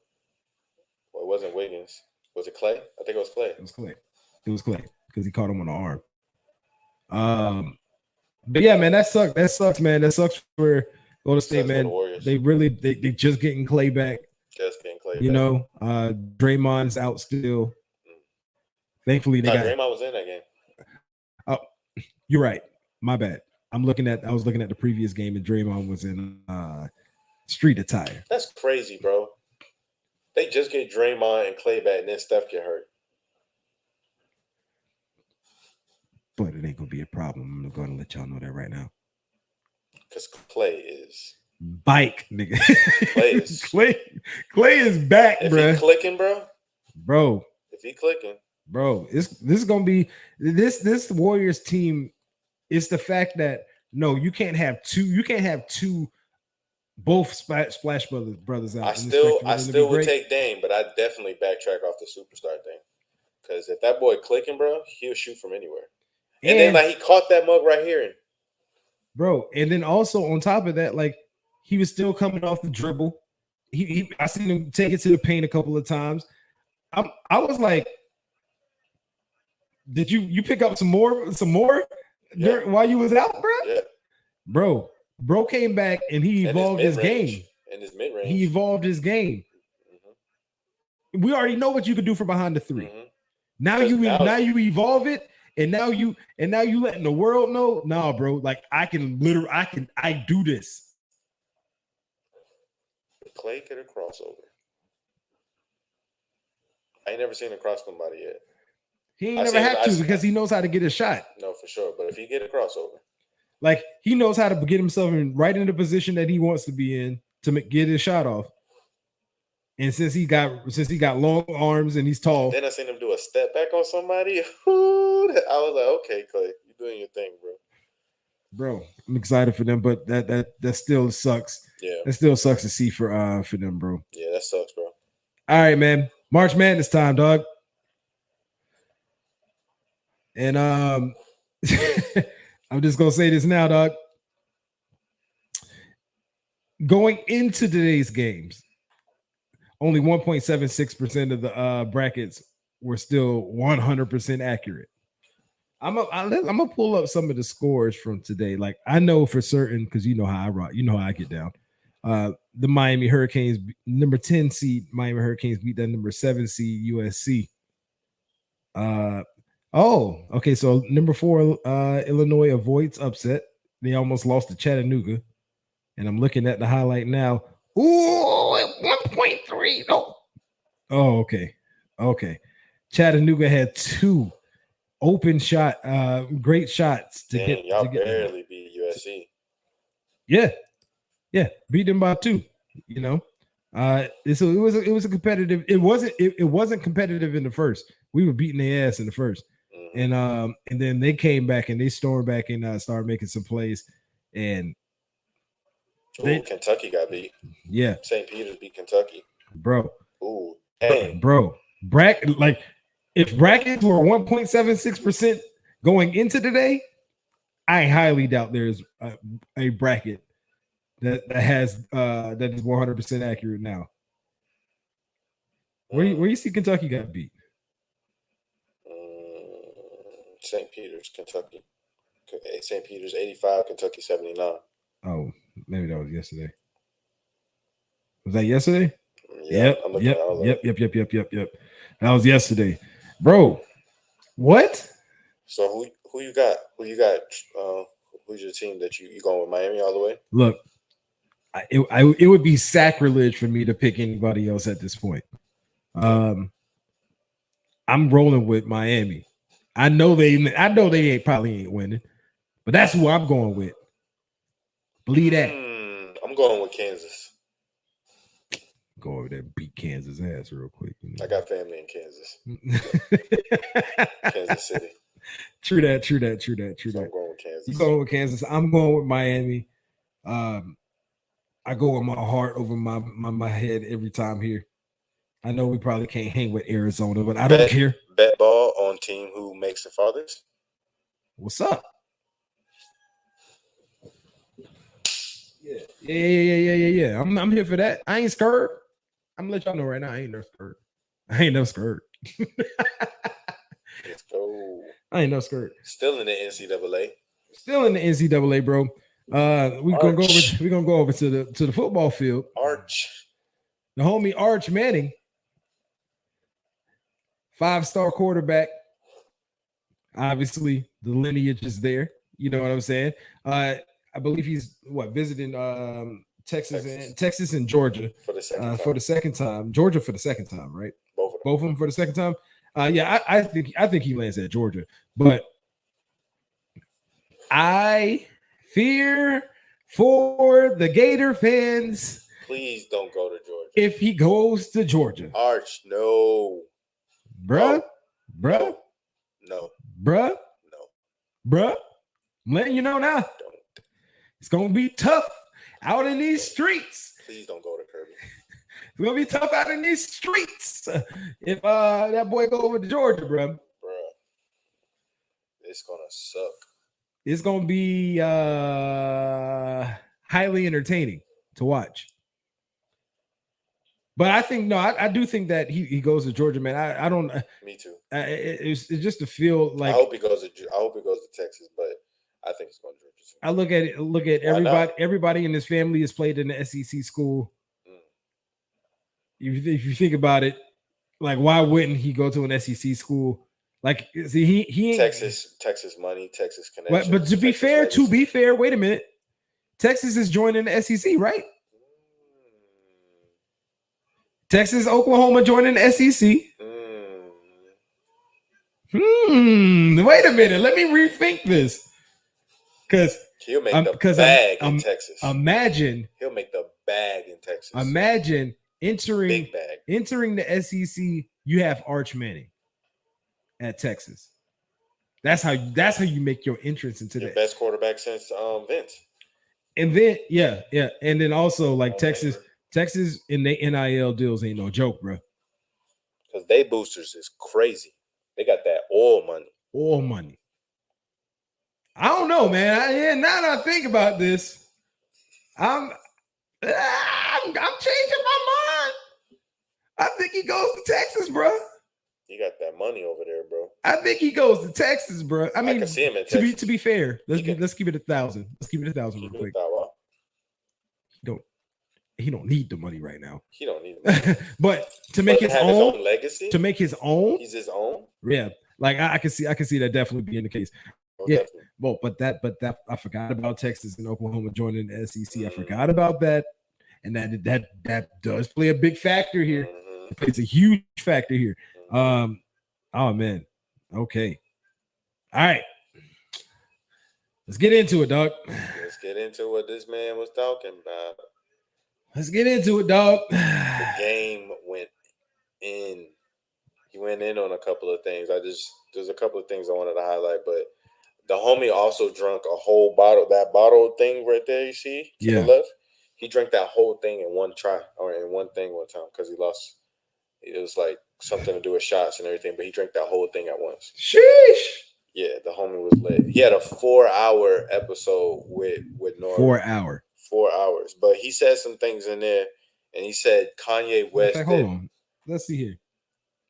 it wasn't Wiggins. Was it Clay? I think it was Clay. It was Clay because he caught him on the arm. But yeah, man, that sucks, man. That sucks for Golden State, man. They just getting Clay back. Draymond's out still. Thankfully, Draymond was in that game. Oh, you're right. My bad. I was looking at the previous game, and Draymond was in street attire. That's crazy, bro. They just get Draymond and Clay back, and then Steph get hurt. But it ain't gonna be a problem. I'm gonna let y'all know that right now. Because Clay is bike, nigga. Clay is back, bro. If he clicking, bro. If he clicking, bro, this is gonna be this Warriors team. It's the fact that no, you can't have two both Splash brothers out. I still would take Dame, but I definitely backtrack off the superstar thing. Because if that boy clicking, bro, he'll shoot from anywhere. And then like he caught that mug right here, and then also on top of that, like he was still coming off the dribble. I seen him take it to the paint a couple of times. I was like, did you pick up some more while you was out, bro? Yeah. Bro came back and he evolved his game. And his mid-range. He evolved his game. Mm-hmm. We already know what you could do from behind the three. Mm-hmm. Now you evolve it, and now you letting the world know. Nah, bro, like I do this. Clay could have crossover. I ain't never seen him cross somebody yet. He ain't never had to because he knows how to get a shot. No, for sure. But if he get a crossover, like he knows how to get himself right in the position that he wants to be in to get his shot off. And since he got long arms and he's tall, then I seen him do a step back on somebody. I was like, okay, Clay, you're doing your thing, bro. I'm excited for them, but that still sucks. Yeah, that still sucks to see for them, bro. Yeah, that sucks, bro. All right, man. March Madness time, dog. And I'm just gonna say this now, dog. Going into today's games, only 1.76% of the brackets were still 100% accurate. I'm gonna pull up some of the scores from today. Like I know for certain because you know how I rock, you know how I get down. The Miami Hurricanes, number 10 seed Miami Hurricanes beat that number 7 seed USC. Okay. So number 4 Illinois avoids upset. They almost lost to Chattanooga, and I'm looking at the highlight now. Ooh, 1.3. No. Oh, okay. Chattanooga had 2 open shot, great shots to get. Y'all barely beat USC. Yeah, beat them by 2. You know, so it was a competitive. It wasn't competitive in the first. We were beating their ass in the first, and then they came back and they stormed back and started making some plays. And Kentucky got beat. Yeah, St. Peter's beat Kentucky, bro. Ooh, dang. Bro, if brackets were 1.76% going into today, I highly doubt there's a bracket that has that is 100% accurate now. Where you see Kentucky got beat? St. Peter's, Kentucky. St. Peter's 85, Kentucky 79. Oh, maybe that was yesterday. Was that yesterday? Yeah, Yep. That was yesterday, bro. What? So who you got? Who's your team that you going with Miami all the way? Look, it would be sacrilege for me to pick anybody else at this point. I'm rolling with Miami. I know they probably ain't winning, but that's who I'm going with. Believe that. I'm going with Kansas. Go over there and beat Kansas ass real quick. I got family in Kansas. Kansas City. True that. So I'm going with Kansas. You going with Kansas? I'm going with Miami. I go with my heart over my head every time here. I know we probably can't hang with Arizona, but I don't care. Bet ball on team who makes the farthest. What's up? Yeah. I'm here for that. I ain't scared. I'm gonna let y'all know right now. I ain't no scared. Let's go. I ain't no scared. Still in the NCAA. Bro. We're gonna go over to the football field. Arch. The homie Arch Manning, 5-star quarterback. Obviously, the lineage is there. You know what I'm saying? I believe he's visiting Texas and Georgia for the second time. Georgia for the second time, right? Both of them for the second time. I think he lands at Georgia, but I fear for the Gator fans. Please don't go to Georgia. If he goes to Georgia, Arch, no, bruh. No. I'm letting you know now. Don't. It's gonna be tough out in these streets. Please don't go to Kirby. It's gonna be tough out in these streets if that boy go over to Georgia, bro. It's gonna suck. It's gonna be highly entertaining to watch. But I think I do think that he goes to Georgia, man. I don't. Me too. It's just to feel like I hope he goes to Texas, but I think he's going to Georgia too. I look at everybody in his family has played in the SEC school. If you think about it, like why wouldn't he go to an SEC school? Like, see, he Texas money, Texas connection. But to be fair, wait a minute. Texas is joining the SEC, right? Texas, Oklahoma joining the SEC. Wait a minute. Let me rethink this. Because he'll make the bag in Texas. Imagine he'll make the bag in Texas. Imagine entering the SEC. You have Arch Manning at Texas. That's how you make your entrance into the best quarterback since Vince. And then and then also like Texas in the NIL deals ain't no joke, bro. Because they boosters is crazy. They got that oil money. I don't know, man. Now that I think about this, I'm changing my mind. I think he goes to Texas, bro. You got that money over there, bro. I think he goes to Texas, bro. I mean, can see him in Texas. To be fair, let's keep it 1,000. Let's keep it 1,000 real quick. He don't need the money right now. He don't need the money. But to make his own legacy, to make his own, he's his own. Yeah, like I can see that definitely being the case. Yeah, definitely. Well, but that I forgot about Texas and Oklahoma joining the SEC. I forgot about that, and that does play a big factor here. It plays a huge factor here. Oh man. Okay. All right. Let's get into it, dog. Let's get into what this man was talking about. Let's get into it, dog. The game went in. He went in on a couple of things. There's a couple of things I wanted to highlight, but the homie also drank a whole bottle. That bottle thing right there, you see to the left. He drank that whole thing in one try or in one thing one time because he lost It was like something to do with shots and everything, but he drank that whole thing at once. Sheesh. Yeah, the homie was lit. He had a 4-hour episode with Nori. 4 hour. 4 hours, but he said some things in there, and he said Kanye West. Hold on, let's see here.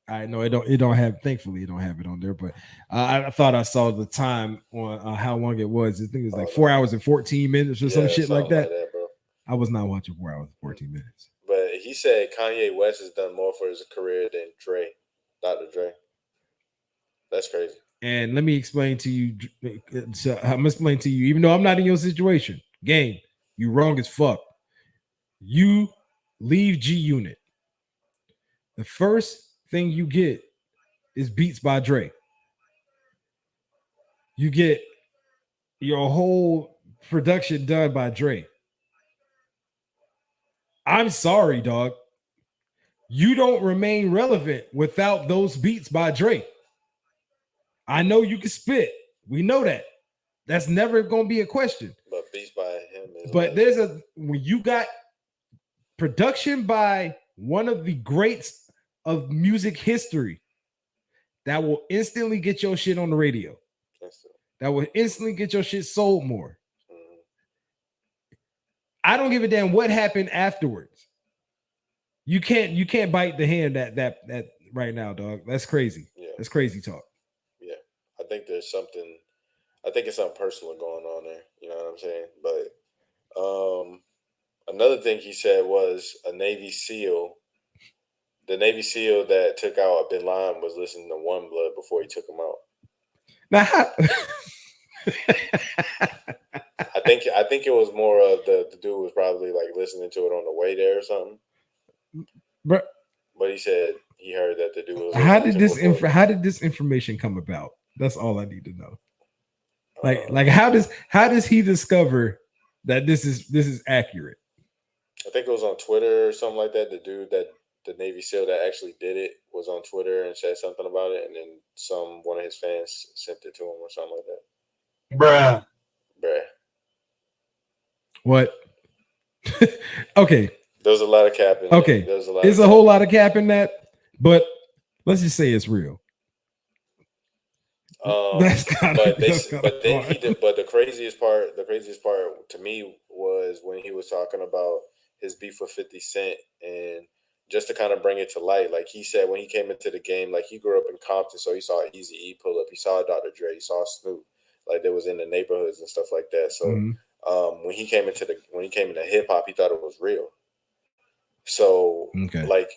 I know it don't have. Thankfully, it don't have it on there. But I thought I saw the time on how long it was. I think it was like 4 hours and 14 minutes or some shit like that. Bro. I was not watching 4 hours and 14 minutes. But he said Kanye West has done more for his career than Dr. Dre. That's crazy. And let me explain to you. So I'm gonna explain to you, even though I'm not in your situation. Game, you wrong as fuck. You leave G Unit. The first thing you get is Beats by Dre. You get your whole production done by Dre. I'm sorry, dog. You don't remain relevant without those beats by Dre. I know you can spit. We know that. That's never going to be a question. But beats by him is But when you got production by one of the greats of music history that will instantly get your shit on the radio. That will instantly get your shit sold more. Mm-hmm. I don't give a damn what happened afterwards. You can't bite the hand that right now, dog. That's crazy. Yeah. That's crazy talk. Yeah. I think it's something personal going on there. You know what I'm saying? But another thing he said was a Navy SEAL. The Navy SEAL that took out Bin Laden was listening to One Blood before he took him out. Now, I think it was more of the dude was probably like listening to it on the way there or something. But he said he heard that the dude was. How did this information come about? That's all I need to know. Like how does he discover that this is accurate? I think it was on Twitter or something like that. The dude that the Navy SEAL that actually did it was on Twitter and said something about it, and then one of his fans sent it to him or something like that. Bruh. What? Okay. There's a lot of cap in okay. There's a whole lot of cap in that, but let's just say it's real. But the craziest part to me was when he was talking about his beef with 50 Cent, and just to kind of bring it to light, like he said when he came into the game, like he grew up in Compton, so he saw Eazy-E pull up, he saw Dr. Dre, he saw Snoop, like they was in the neighborhoods and stuff like that. So when he came into hip hop, he thought it was real. So like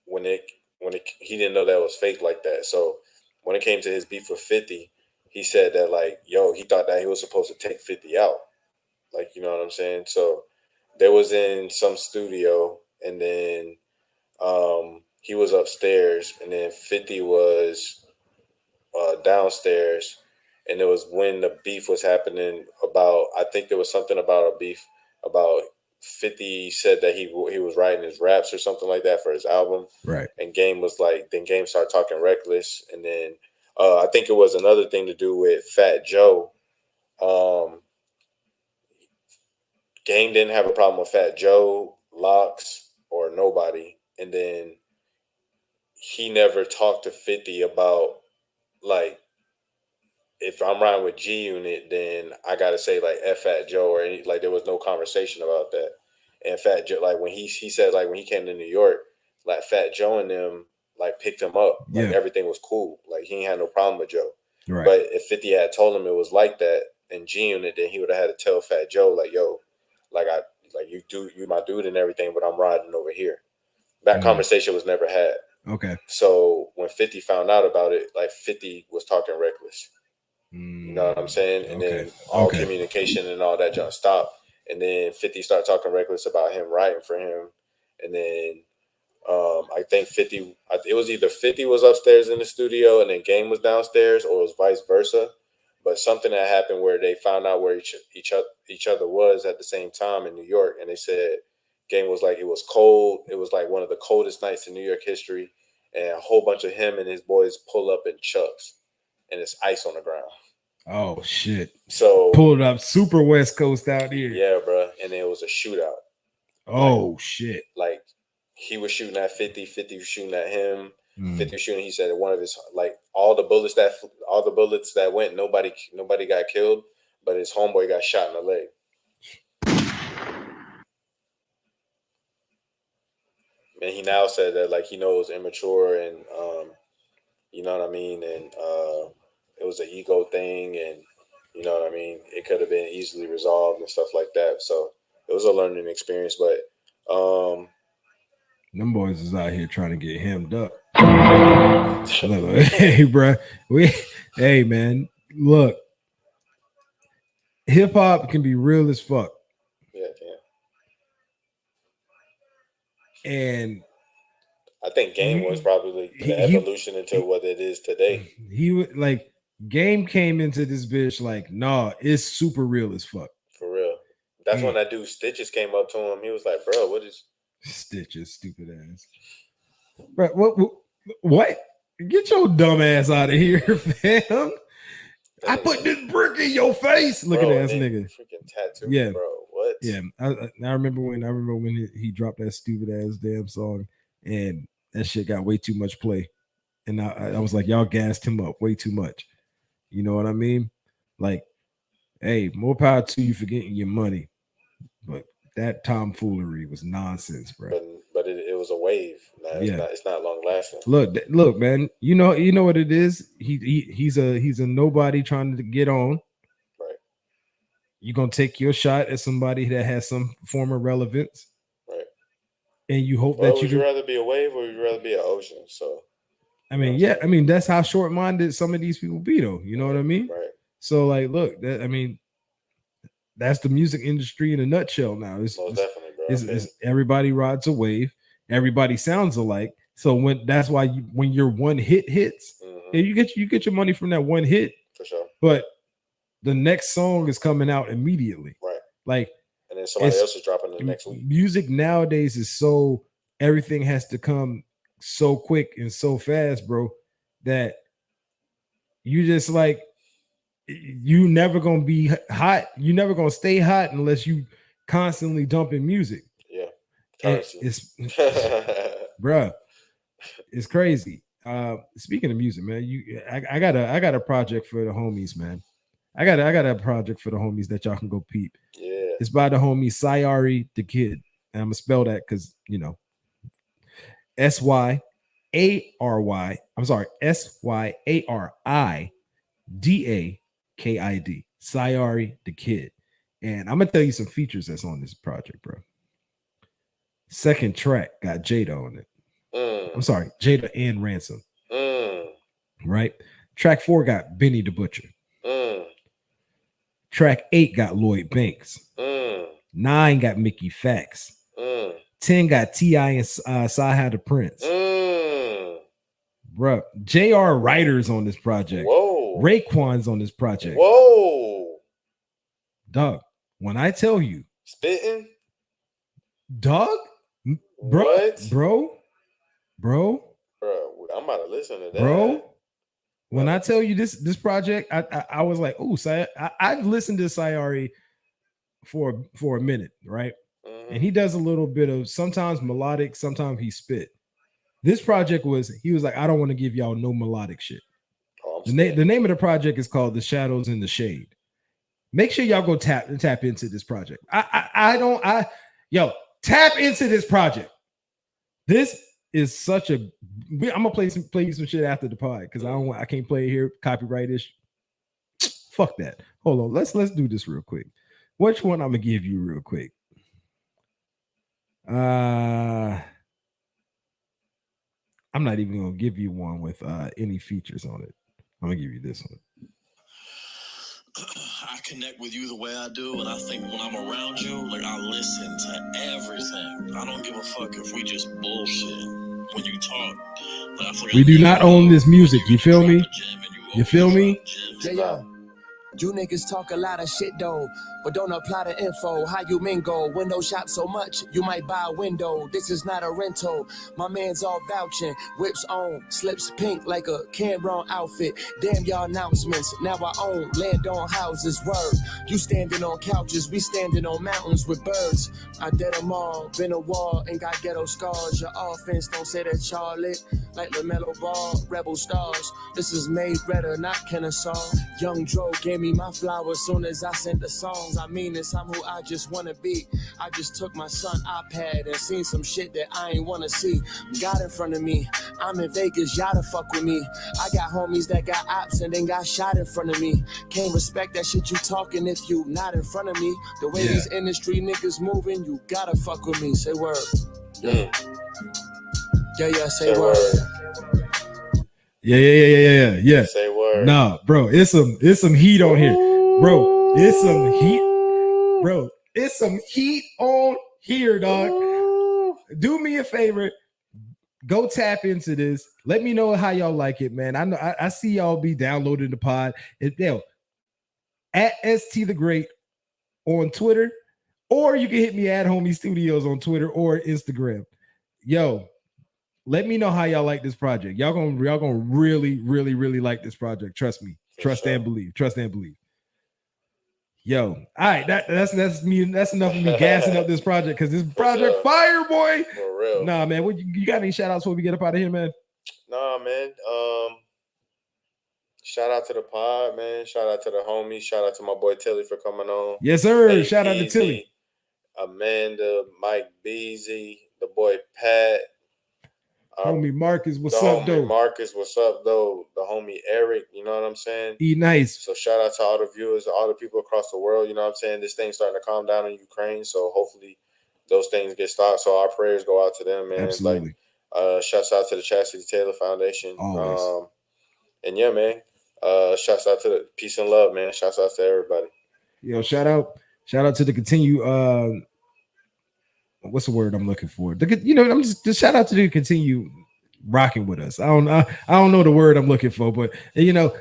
when he didn't know that was fake like that. So when it came to his beef with 50, he said that like, he thought that he was supposed to take 50 out. Like, you know what I'm saying? So they was in some studio, and then he was upstairs, and then 50 was downstairs, and it was when the beef was happening about, I think there was something about a beef about 50 said that he was writing his raps or something like that for his album. Right. And Game was like, then Game started talking reckless. And then I think it was another thing to do with Fat Joe. Game didn't have a problem with Fat Joe, Locks, or nobody. And then he never talked to 50 about, like, if I'm riding with G Unit, then I gotta say like F Fat Joe or any, like there was no conversation about that. And Fat Joe, like when he said like when he came to New York, like Fat Joe and them like picked him up, like everything was cool, like he ain't had no problem with Joe. Right. But if 50 had told him it was like that in G Unit, then he would have had to tell Fat Joe like, yo, like you my dude and everything, but I'm riding over here. That conversation was never had. Okay. So when 50 found out about it, like 50 was talking reckless. You know what I'm saying? And then all communication and all that junk stopped. And then 50 started talking reckless about him writing for him. And then I think 50, it was either 50 was upstairs in the studio and then Game was downstairs, or it was vice versa. But something that happened where they found out where each other was at the same time in New York. And they said Game was like, it was cold. It was like one of the coldest nights in New York history. And a whole bunch of him and his boys pull up in Chucks. And it's ice on the ground. Oh shit! So pulled up super West Coast out here. Yeah, bro. And it was a shootout. Oh shit! Like he was shooting at 50, 50 was shooting at him. 50 Mm. was shooting. He said one of his like all the bullets that went, nobody got killed, but his homeboy got shot in the leg. And he now said that like he knows immature and you know what I mean, and it was an ego thing, and you know what I mean. It could have been easily resolved and stuff like that. So it was a learning experience, but them boys is out here trying to get hemmed up. Look, hey, bro, hey, man, look, hip hop can be real as fuck, yeah. and I think Game was probably the evolution into what it is today. He would like Game came into this bitch like, nah, it's super real as fuck. For real. That's when that dude Stitches came up to him. He was like, bro, what is Stitches, stupid ass. Bro, what? Get your dumb ass out of here, fam. I put this brick in your face. Look at ass nigga. Freaking tattoo, yeah, bro. What? Yeah, I remember when he dropped that stupid ass damn song, and that shit got way too much play, and I was like, y'all gassed him up way too much. You know what I mean? Like, hey, more power to you for getting your money, but that tomfoolery was nonsense, bro. But it was a wave. Nah, it's not long lasting. Look, man. You know what it is. He's a nobody trying to get on. Right. You're gonna take your shot at somebody that has some form of relevance. Right. And you hope that would you rather be a wave or would you rather be an ocean? So I mean, yeah, I mean that's how short-minded some of these people be, though. You know what I mean? Right. So like, look, that's the music industry in a nutshell now. Most definitely, bro. It's everybody rides a wave. Everybody sounds alike. So that's why when your one hit hits, yeah, you get your money from that one hit. For sure. But the next song is coming out immediately. Right. Like, and then somebody else is dropping the next week. Music nowadays is so everything has to come so quick and so fast, bro, that you just like you never gonna be hot. You never gonna stay hot unless you constantly dumping music. Yeah. It's bruh, it's crazy. Speaking of music, man, I got a project for the homies, man. I got a project for the homies that y'all can go peep. Yeah. It's by the homie Syari the Kid. And I'm gonna spell that because SYARY. I'm sorry, SYARIDAKID. Syari the Kid. And I'm gonna tell you some features that's on this project, bro. Second track got Jada on it. I'm sorry, Jada and Ransom. Right? Track 4 got Benny the Butcher. Track 8 got Lloyd Banks. 9 got Mickey Fax. 10 got T.I. and Saha the Prince. Bruh, J.R. Ryder's on this project. Whoa. Raekwon's on this project. Whoa. Dog, when I tell you. Spitting? Dog? Bro, what? Bro, I'm about to listen to that. Bro, when I tell you this project, I was like, oh, I've listened to Syari for a minute, right? And he does a little bit of sometimes melodic, sometimes he spit. This project he was like, I don't want to give y'all no melodic shit. The name of the project is called The Shadows in the Shade. Make sure y'all go tap into this project. Tap into this project. This is such a. I'm gonna play you some shit after the pod because I can't play it here. Copyright-ish. Fuck that. Hold on. Let's do this real quick. Which one I'm gonna give you real quick? I'm not even gonna give you one with any features on it. I'm gonna give you this one. I connect with you the way I do, and I think when I'm around you, like I listen to everything. I don't give a fuck if we just bullshit when you talk. Like, we do not own this music. You feel me? You feel me? Yeah. You niggas talk a lot of shit though, but don't apply the info. How you mingle? Window shop so much, you might buy a window. This is not a rental. My man's all vouching, whips on, slips pink like a Cameron outfit. Damn y'all announcements, now I own land on houses. Word, you standing on couches, we standing on mountains with birds. I did them all, been a wall and got ghetto scars. Your offense don't say that y'all lit like LaMelo Ball, Rebel Stars. This is made better, not Kennesaw. Young Dro gave me my flowers soon as I sent the songs. I mean this, I'm who I just wanna be. I just took my son iPad and seen some shit that I ain't wanna see. God in front of me, I'm in Vegas, y'all to fuck with me. I got homies that got ops and then got shot in front of me. Can't respect that shit you talking if you not in front of me. The way these industry niggas moving, you gotta fuck with me. Say word. Yeah, say word. Yeah. Say word. Nah, bro, it's some heat on here. Bro, it's some heat. Bro, it's some heat on here, dog. Do me a favor. Go tap into this. Let me know how y'all like it, man. I know I see y'all be downloading the pod. At ST the Great on Twitter, or you can hit me at Homie Studios on Twitter or Instagram. Yo, let me know how y'all like this project. Y'all gonna really like this project. Trust me. Trust and believe. Yo, all right, that's me. That's enough of me gassing up this project because this project fire, boy. For real. Nah, man. What you got any shout outs before we get up out of here, man? Nah, man. Shout out to the pod, man. Shout out to the homies. Shout out to my boy Tilly for coming on. Yes, sir. Hey, shout out to Peasy, Tilly. Amanda, Mike Beasy, the boy Pat. Homie Marcus, what's the up, homie though? Marcus, what's up, though? The homie Eric, you know what I'm saying? E nice. So shout out to all the viewers, all the people across the world, you know what I'm saying? This thing's starting to calm down in Ukraine, so hopefully those things get stopped. So our prayers go out to them, man. Absolutely. Like, shouts out to the Chastity Taylor Foundation. Always. And yeah, man. Shouts out to the peace and love, man. Shouts out to everybody. Yo, shout out to the continue. What's the word I'm looking for? I'm just shout out to the continue rocking with us. I don't know the word I'm looking for, but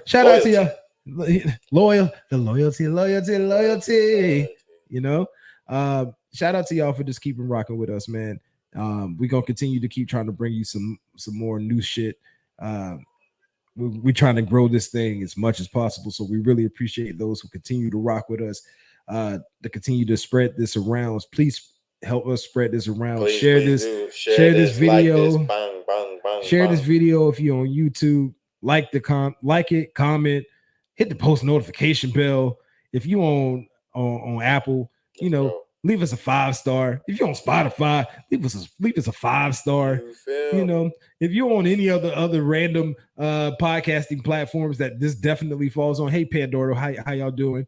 shout out to y'all. Loyalty. Shout out to y'all for just keeping rocking with us, man. We're gonna continue to keep trying to bring you some more new shit. We're trying to grow this thing as much as possible, so we really appreciate those who continue to rock with us, to continue to spread this around. Please help us spread this around. Share this video. Like this. Bang, bang, bang, share bang. this video if you're on YouTube. Like it, comment, hit the post notification bell. If you on Apple, leave us a 5-star. If you're on Spotify, leave us a 5-star. If you're on any other random podcasting platforms that this definitely falls on. Hey Pandora, how y'all doing?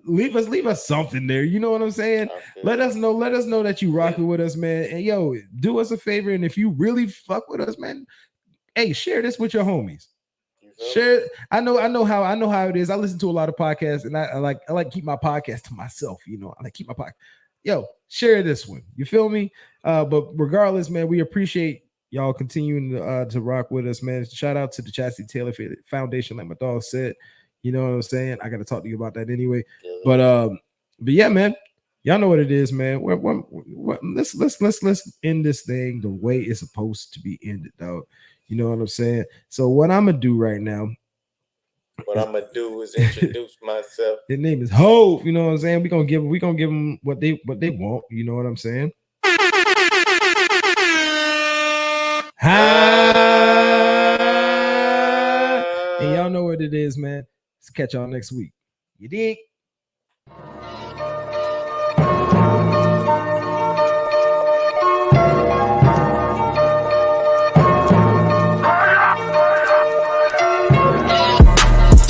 Leave us something there. You know what I'm saying? Let us know that you rocking with us, man. And yo, do us a favor, and if you really fuck with us, man, hey, share this with your homies. Share. I know how it is. I listen to a lot of podcasts, and I like keep my podcast to myself. I like keep my podcast. Yo, share this one. You feel me? But regardless, man, we appreciate y'all continuing to rock with us, man. Shout out to the Chastity Taylor Foundation, like my dog said. You know what I'm saying? I got to talk to you about that anyway. But yeah, man, y'all know what it is, man. Let's end this thing the way it's supposed to be ended, dog. You know what I'm saying? So what I'm gonna do right now? What I'm gonna do is introduce myself. His name is Hov. You know what I'm saying? We gonna give them what they want. You know what I'm saying? And y'all know what it is, man. Let's catch y'all next week. You dig?